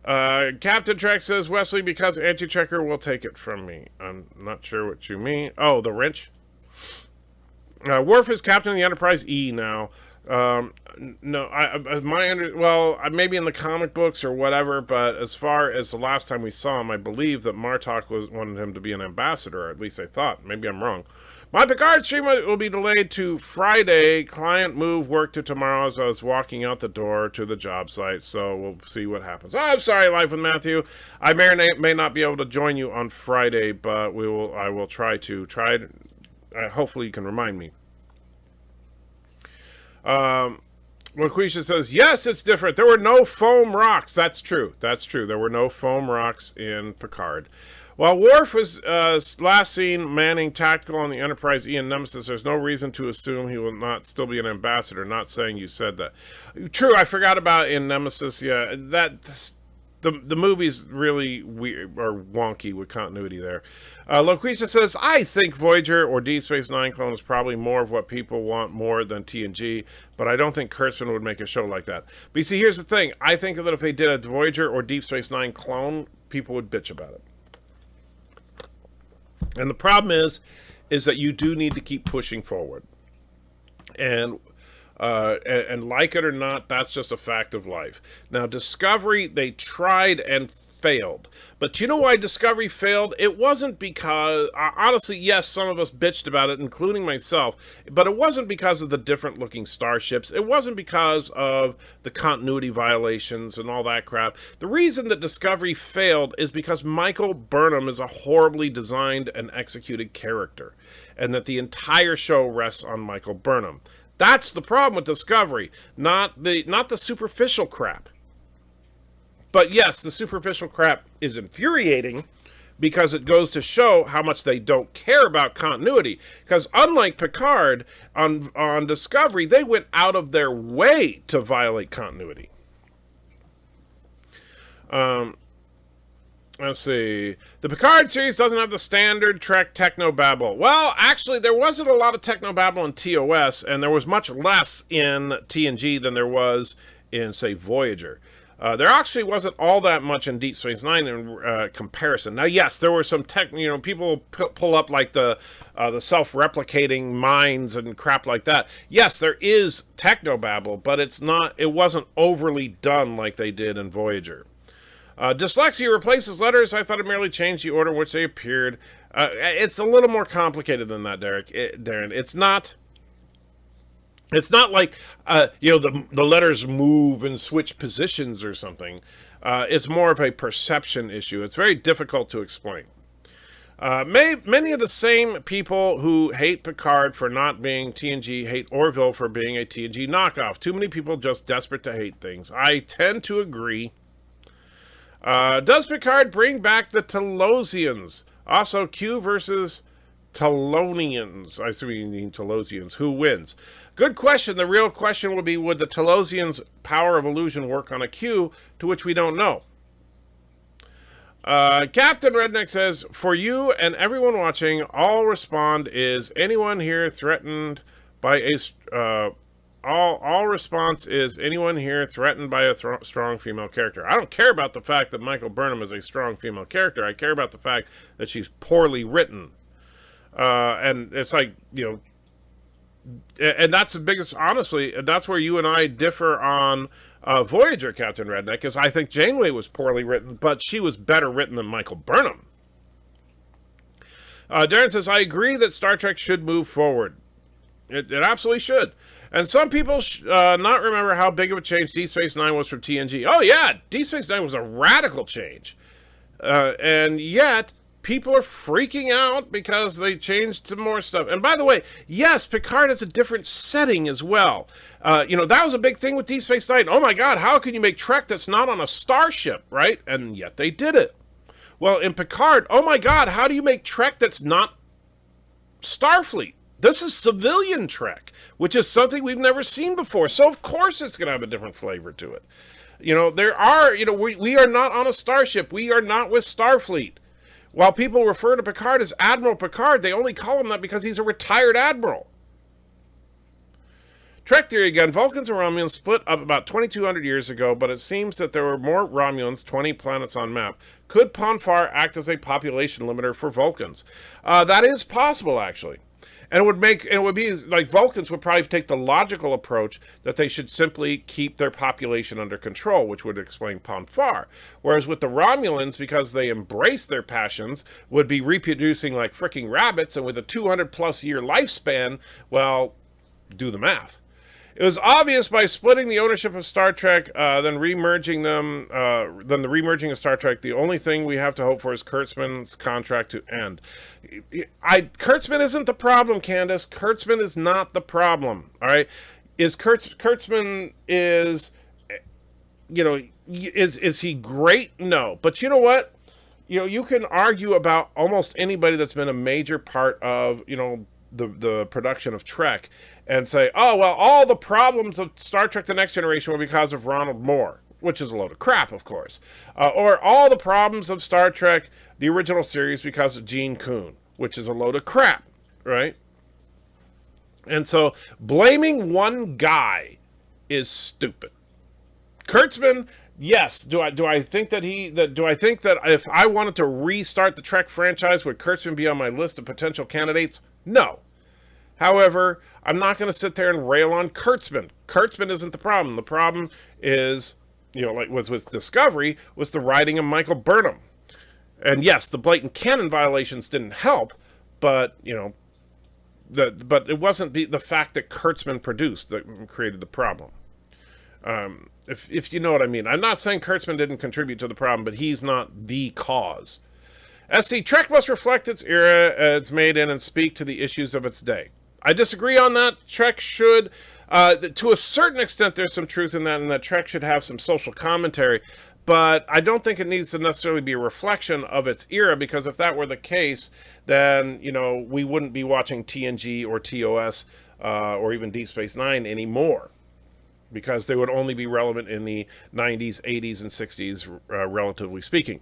Captain Trek says, Wesley, because anti-Trekker will take it from me. I'm not sure what you mean. Oh, the wrench. Worf is captain of the Enterprise E now. No, maybe in the comic books or whatever, but as far as the last time we saw him, I believe that Martok wanted him to be an ambassador, or at least I thought. Maybe I'm wrong. My Picard stream will be delayed to Friday. Client move work to tomorrow as I was walking out the door to the job site, so we'll see what happens. Oh, I'm sorry, Life with Matthew. I may not be able to join you on Friday, but I will try to. Hopefully you can remind me. Loquisha says, yes, it's different. There were no foam rocks. That's true. There were no foam rocks in Picard. While Worf was last seen manning tactical on the Enterprise E and Nemesis, there's no reason to assume he will not still be an ambassador. Not saying you said that. True, I forgot about in Nemesis. Yeah, the movie's really weird or wonky with continuity there. Loquisha says, I think Voyager or Deep Space Nine clone is probably more of what people want more than TNG, but I don't think Kurtzman would make a show like that. But you see, here's the thing. I think that if they did a Voyager or Deep Space Nine clone, people would bitch about it. And the problem is that you do need to keep pushing forward. And like it or not, that's just a fact of life. Now, Discovery, they tried and failed. But you know why Discovery failed? It wasn't because, honestly, yes, some of us bitched about it, including myself, but it wasn't because of the different looking starships. It wasn't because of the continuity violations and all that crap. The reason that Discovery failed is because Michael Burnham is a horribly designed and executed character, and that the entire show rests on Michael Burnham. That's the problem with Discovery, not the superficial crap. But yes, the superficial crap is infuriating because it goes to show how much they don't care about continuity. Because unlike Picard, on Discovery, they went out of their way to violate continuity. Let's see. The Picard series doesn't have the standard Trek technobabble. Well, actually, there wasn't a lot of technobabble in TOS, and there was much less in TNG than there was in, say, Voyager. There actually wasn't all that much in Deep Space Nine in comparison. Now, yes, there were some people pull up like the self-replicating minds and crap like that. Yes, there is technobabble, but it wasn't overly done like they did in Voyager. Dyslexia replaces letters. I thought it merely changed the order in which they appeared. It's a little more complicated than that, Darren. It's not like the letters move and switch positions or something. It's more of a perception issue. It's very difficult to explain. Many of the same people who hate Picard for not being TNG hate Orville for being a TNG knockoff. Too many people just desperate to hate things. I tend to agree. Does Picard bring back the Telosians? Also, Q versus Telonians. I see you mean Telosians. Who wins? Good question. The real question would be, would the Telosians' power of illusion work on a Q, to which we don't know. Captain Redneck says, for you and everyone watching, all respond is anyone here threatened by a... All response is anyone here threatened by a strong female character. I don't care about the fact that Michael Burnham is a strong female character. I care about the fact that she's poorly written. And it's like, and that's the biggest, honestly, and that's where you and I differ on Voyager, Captain Redneck, because I think Janeway was poorly written, but she was better written than Michael Burnham. Darren says, I agree that Star Trek should move forward. It absolutely should. And some people not remember how big of a change Deep Space Nine was from TNG. Oh, yeah, Deep Space Nine was a radical change. And yet, people are freaking out because they changed some more stuff. And by the way, yes, Picard has a different setting as well. That was a big thing with Deep Space Nine. Oh, my God, how can you make Trek that's not on a starship, right? And yet they did it. Well, in Picard, oh, my God, how do you make Trek that's not Starfleet? This is civilian Trek, which is something we've never seen before. So, of course, it's going to have a different flavor to it. We are not on a starship. We are not with Starfleet. While people refer to Picard as Admiral Picard, they only call him that because he's a retired admiral. Trek theory again. Vulcans and Romulans split up about 2,200 years ago, but it seems that there were more Romulans, 20 planets on map. Could Ponfar act as a population limiter for Vulcans? That is possible, actually. And it would be like Vulcans would probably take the logical approach that they should simply keep their population under control, which would explain Ponfar. Whereas with the Romulans, because they embrace their passions, would be reproducing like freaking rabbits, and with a 200+ year lifespan, well, do the math. It was obvious by splitting the ownership of Star Trek, then remerging them, then the remerging of Star Trek. The only thing we have to hope for is Kurtzman's contract to end. Kurtzman isn't the problem, Candace. Kurtzman is not the problem. All right, Kurtzman is he great? No, but you know what? You can argue about almost anybody that's been a major part of the production of Trek and say, oh, well, all the problems of Star Trek The Next Generation were because of Ronald Moore, which is a load of crap, of course. Or all the problems of Star Trek The Original Series because of Gene Coon, which is a load of crap, right? And so blaming one guy is stupid. Kurtzman, yes. Do I think that if I wanted to restart the Trek franchise, would Kurtzman be on my list of potential candidates? No. However, I'm not going to sit there and rail on Kurtzman. Kurtzman isn't the problem. The problem is, like with Discovery, was the writing of Michael Burnham. And yes, the blatant canon violations didn't help, but but it wasn't the fact that Kurtzman produced that created the problem. If you know what I mean. I'm not saying Kurtzman didn't contribute to the problem, but he's not the cause. SC, Trek must reflect its era it's made in and speak to the issues of its day. I disagree on that. Trek should, to a certain extent, there's some truth in that, and that Trek should have some social commentary, but I don't think it needs to necessarily be a reflection of its era, because if that were the case, then, we wouldn't be watching TNG or TOS or even Deep Space Nine anymore, because they would only be relevant in the 90s, 80s, and 60s, relatively speaking.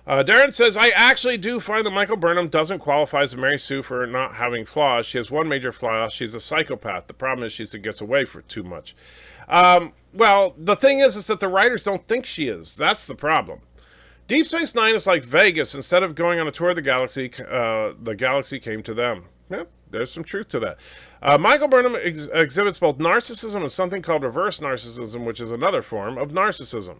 Darren says, I actually do find that Michael Burnham doesn't qualify as Mary Sue for not having flaws. She has one major flaw. She's a psychopath. The problem is she gets away for too much. Well, the thing is that the writers don't think she is. That's the problem. Deep Space Nine is like Vegas. Instead of going on a tour of the galaxy came to them. Yeah, there's some truth to that. Michael Burnham exhibits both narcissism and something called reverse narcissism, which is another form of narcissism.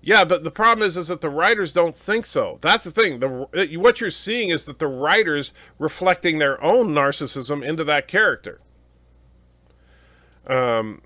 Yeah, but the problem is that the writers don't think so. That's the thing. What you're seeing is that the writers reflecting their own narcissism into that character. So,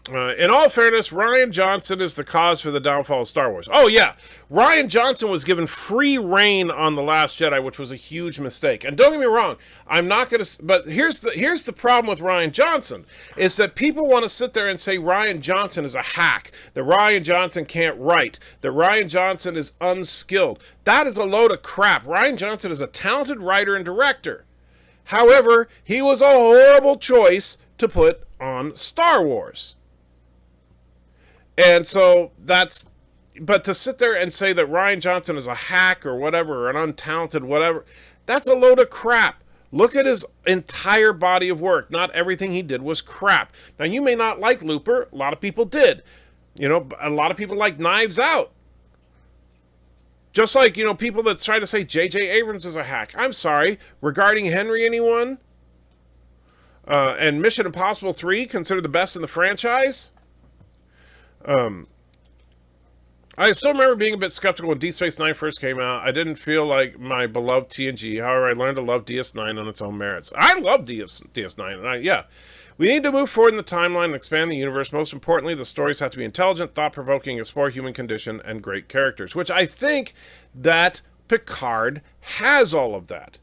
in all fairness, Rian Johnson is the cause for the downfall of Star Wars. Oh, yeah. Rian Johnson was given free reign on The Last Jedi, which was a huge mistake. And don't get me wrong, I'm not going to... But here's the problem with Rian Johnson, is that people want to sit there and say Rian Johnson is a hack, that Rian Johnson can't write, that Rian Johnson is unskilled. That is a load of crap. Rian Johnson is a talented writer and director. However, he was a horrible choice to put on Star Wars. And so but to sit there and say that Rian Johnson is a hack or whatever, or an untalented whatever, that's a load of crap. Look at his entire body of work. Not everything he did was crap. Now, you may not like Looper. A lot of people did. A lot of people like Knives Out. Just like, people that try to say J.J. Abrams is a hack. I'm sorry. Regarding Henry, anyone? And Mission Impossible 3, considered the best in the franchise? I still remember being a bit skeptical when Deep Space Nine first came out. I didn't feel like my beloved TNG. However, I learned to love DS9 on its own merits. I love DS9. And we need to move forward in the timeline and expand the universe. Most importantly, the stories have to be intelligent, thought-provoking, explore human condition, and great characters, which I think that Picard has all of that.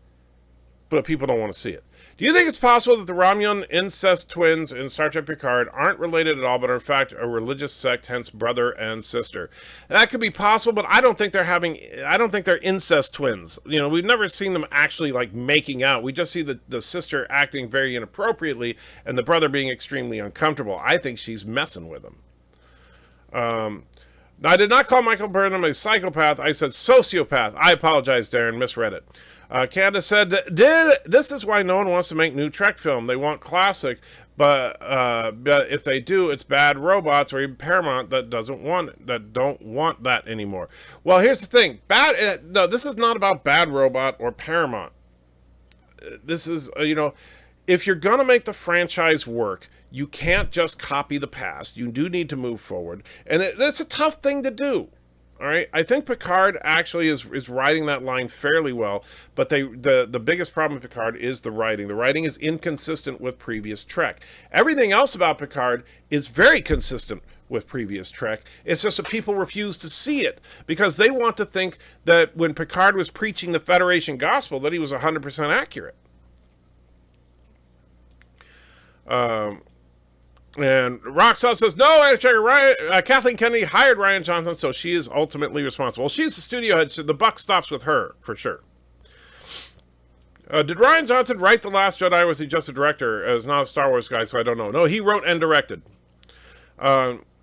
But people don't want to see it. Do you think it's possible that the Romulan incest twins in Star Trek Picard aren't related at all, but are in fact a religious sect, hence brother and sister? That could be possible, but I don't think they're incest twins. We've never seen them actually making out. We just see the sister acting very inappropriately and the brother being extremely uncomfortable. I think she's messing with him. Now, I did not call Michael Burnham a psychopath. I said sociopath. I apologize, Darren. Misread it. Candace said, this is why no one wants to make new Trek film. They want classic, but if they do, it's bad robots or even Paramount that don't want that anymore. Well, here's the thing. No, this is not about bad robot or Paramount. This is, if you're going to make the franchise work, you can't just copy the past. You do need to move forward. And it's a tough thing to do. All right, I think Picard actually is writing that line fairly well, but the biggest problem with Picard is the writing. The writing is inconsistent with previous Trek. Everything else about Picard is very consistent with previous Trek. It's just that people refuse to see it because they want to think that when Picard was preaching the Federation gospel that he was 100% accurate. And Roxanne says, no, Kathleen Kennedy hired Rian Johnson, so she is ultimately responsible. Well, she's the studio head, so the buck stops with her, for sure. Did Rian Johnson write The Last Jedi, or was he just a director? As not a Star Wars guy, so I don't know. No, he wrote and directed.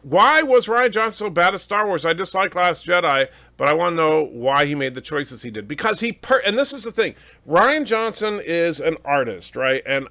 Why was Rian Johnson so bad at Star Wars? I dislike Last Jedi, but I want to know why he made the choices he did. Because and this is the thing, Rian Johnson is an artist, right? And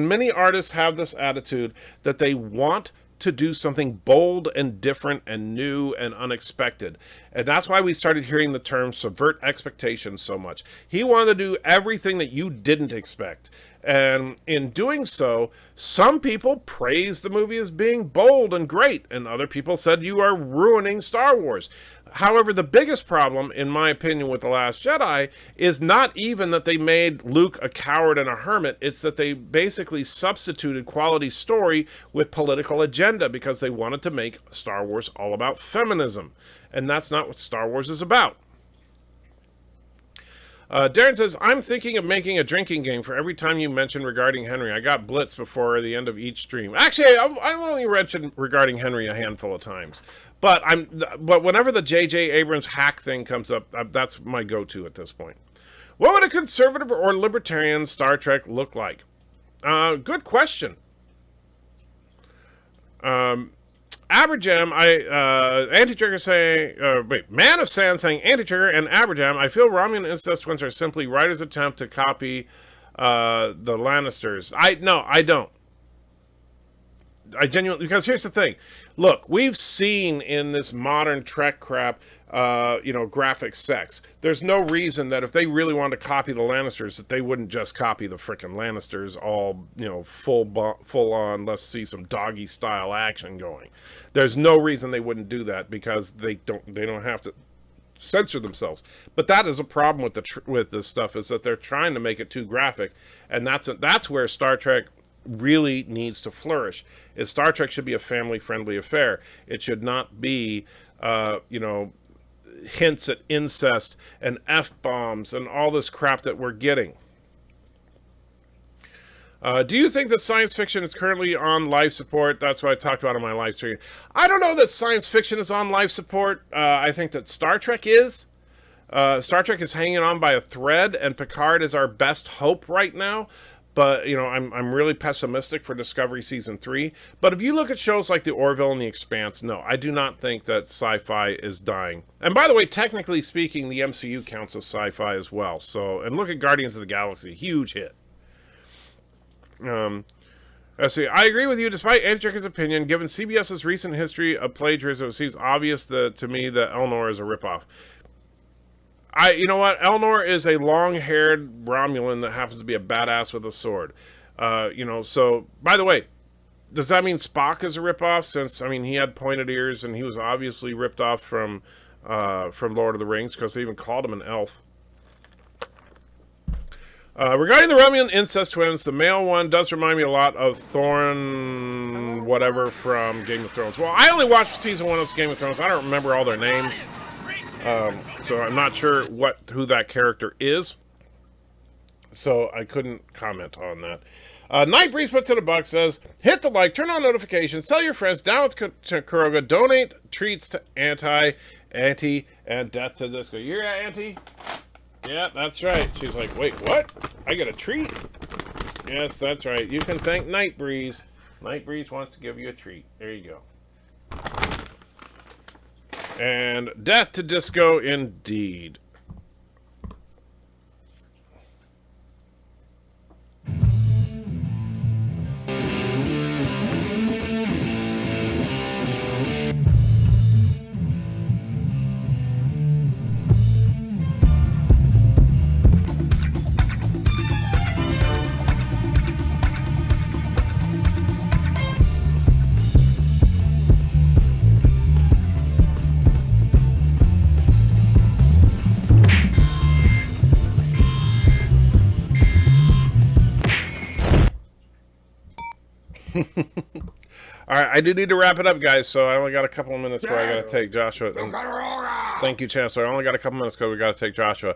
many artists have this attitude that they want to do something bold and different and new and unexpected. And that's why we started hearing the term subvert expectations so much. He wanted to do everything that you didn't expect. And in doing so, some people praised the movie as being bold and great, and other people said you are ruining Star Wars. However, the biggest problem, in my opinion, with The Last Jedi is not even that they made Luke a coward and a hermit. It's that they basically substituted quality story with political agenda because they wanted to make Star Wars all about feminism. And that's not what Star Wars is about. Darren says, I'm thinking of making a drinking game for every time you mention regarding Henry. I got blitzed before the end of each stream. Actually, I've only mentioned regarding Henry a handful of times. But whenever the J.J. Abrams hack thing comes up, that's my go-to at this point. What would a conservative or libertarian Star Trek look like? Good question. Aberjam, Anti-Trigger saying, Man of Sand saying Anti-Trigger and Aberjam, I feel Romulan incest twins are simply writers' attempt to copy the Lannisters. No, I don't. I genuinely, because here's the thing. Look, we've seen in this modern Trek crap, graphic sex. There's no reason that if they really wanted to copy the Lannisters, that they wouldn't just copy the frickin' Lannisters all, full on, let's see some doggy style action going. There's no reason they wouldn't do that because they don't have to censor themselves. But that is a problem with this stuff, is that they're trying to make it too graphic, and that's where Star Trek really needs to flourish. Star Trek should be a family-friendly affair. It should not be, hints at incest and F-bombs and all this crap that we're getting. Do you think that science fiction is currently on life support? That's what I talked about on my live stream. I don't know that science fiction is on life support. I think that Star Trek is. Star Trek is hanging on by a thread, and Picard is our best hope right now. But, I'm really pessimistic for Discovery Season 3. But if you look at shows like The Orville and The Expanse, no, I do not think that sci-fi is dying. And by the way, technically speaking, the MCU counts as sci-fi as well. So, and look at Guardians of the Galaxy, huge hit. Let's see, I agree with you. Despite Anti-Tricker's opinion, given CBS's recent history of plagiarism, it seems obvious to me that Elnor is a ripoff. You know what? Elnor is a long-haired Romulan that happens to be a badass with a sword. So, by the way, does that mean Spock is a ripoff? Since, he had pointed ears and he was obviously ripped off from Lord of the Rings, because they even called him an elf. Regarding the Romulan incest twins, the male one does remind me a lot of Thorin whatever from Game of Thrones. Well, I only watched season 1 of Game of Thrones. I don't remember all their names. So I'm not sure who that character is. So I couldn't comment on that. Nightbreeze puts in a buck, says, hit the like, turn on notifications, tell your friends, down with Kuroga, donate treats to Auntie, and death to Disco. You hear that, Auntie? Yeah, that's right. She's like, wait, what? I get a treat? Yes, that's right. You can thank Nightbreeze. Nightbreeze wants to give you a treat. There you go. And death to Disco indeed. All right, I do need to wrap it up, guys, so I only got a couple of minutes before I got to take Joshua. Thank you, Chancellor. I only got a couple minutes because we got to take Joshua.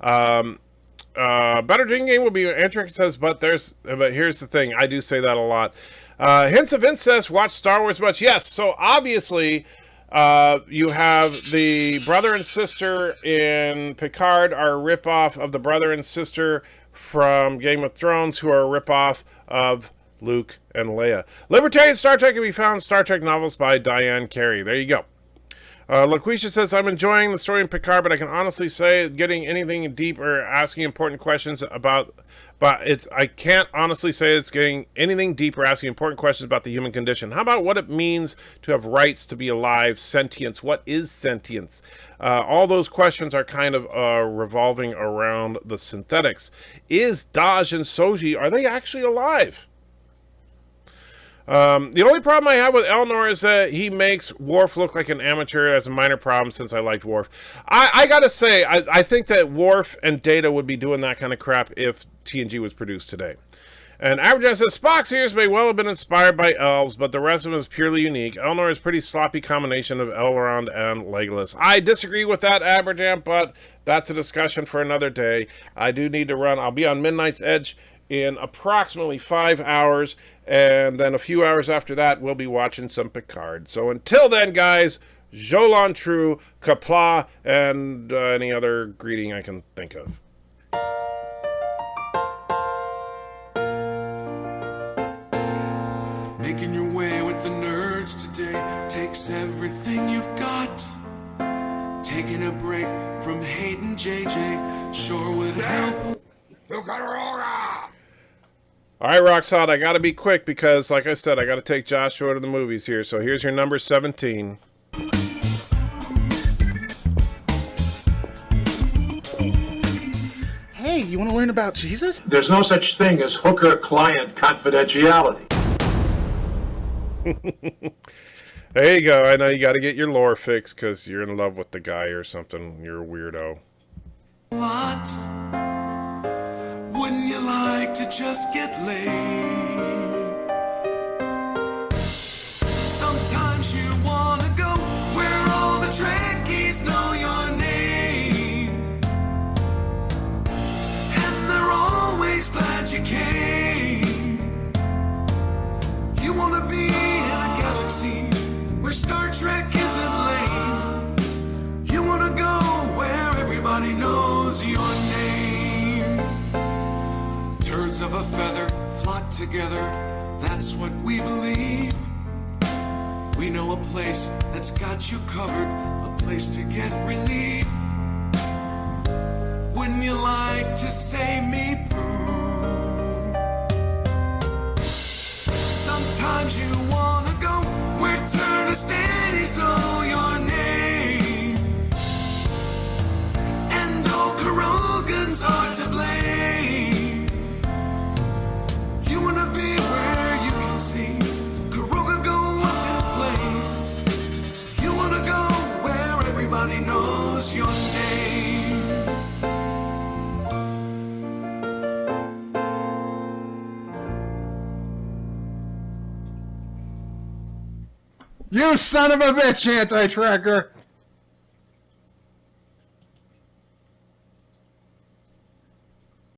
Better drinking game will be, Antrick says, but here's the thing. I do say that a lot. Hints of incest, watch Star Wars much. Yes, so obviously you have the brother and sister in Picard are a ripoff of the brother and sister from Game of Thrones, who are a ripoff of Luke, and Leia. Libertarian Star Trek can be found in Star Trek novels by Diane Carey. There you go. LaQuisha says, I'm enjoying the story in Picard, but I can honestly say getting anything deep or asking important questions I can't honestly say it's getting anything deep or asking important questions about the human condition. How about what it means to have rights, to be alive, sentience? What is sentience? All those questions are kind of revolving around the synthetics. Is Daj and Soji, are they actually alive? The only problem I have with Elnor is that he makes Worf look like an amateur. As a minor problem since I liked Worf. I gotta say, I think that Worf and Data would be doing that kind of crap if TNG was produced today. And Aberjan says, Spock's ears may well have been inspired by elves, but the rest of them is purely unique. Elnor is a pretty sloppy combination of Elrond and Legolas. I disagree with that, Aberjan, but that's a discussion for another day. I do need to run. I'll be on Midnight's Edge in approximately 5 hours, and then a few hours after that, we'll be watching some Picard. So until then, guys, Jolan True, Kapla, and any other greeting I can think of. Making your way with the nerds today takes everything you've got. Taking a break from hating JJ sure would help. All right, Roxhot, I got to be quick because, like I said, I got to take Joshua to the movies here. So here's your number 17. Hey, you want to learn about Jesus? There's no such thing as hooker-client confidentiality. There you go. I know you got to get your lore fixed because you're in love with the guy or something. You're a weirdo. What? Wouldn't you like to just get laid? Sometimes you wanna go where all the Trekkies know your name, and they're always glad you came. You wanna be in a galaxy where Star Trek isn't lame. You wanna go where everybody knows your name. Turds of a feather flock together, that's what we believe. We know a place that's got you covered, a place to get relief. Wouldn't you like to say me Prue? Sometimes you wanna go where Turnistenes know your name, and all Kurogans are to blame. You wanna be where you can see Kuroga go up in flames. You wanna go where everybody knows your name. You son of a bitch, anti-tracker!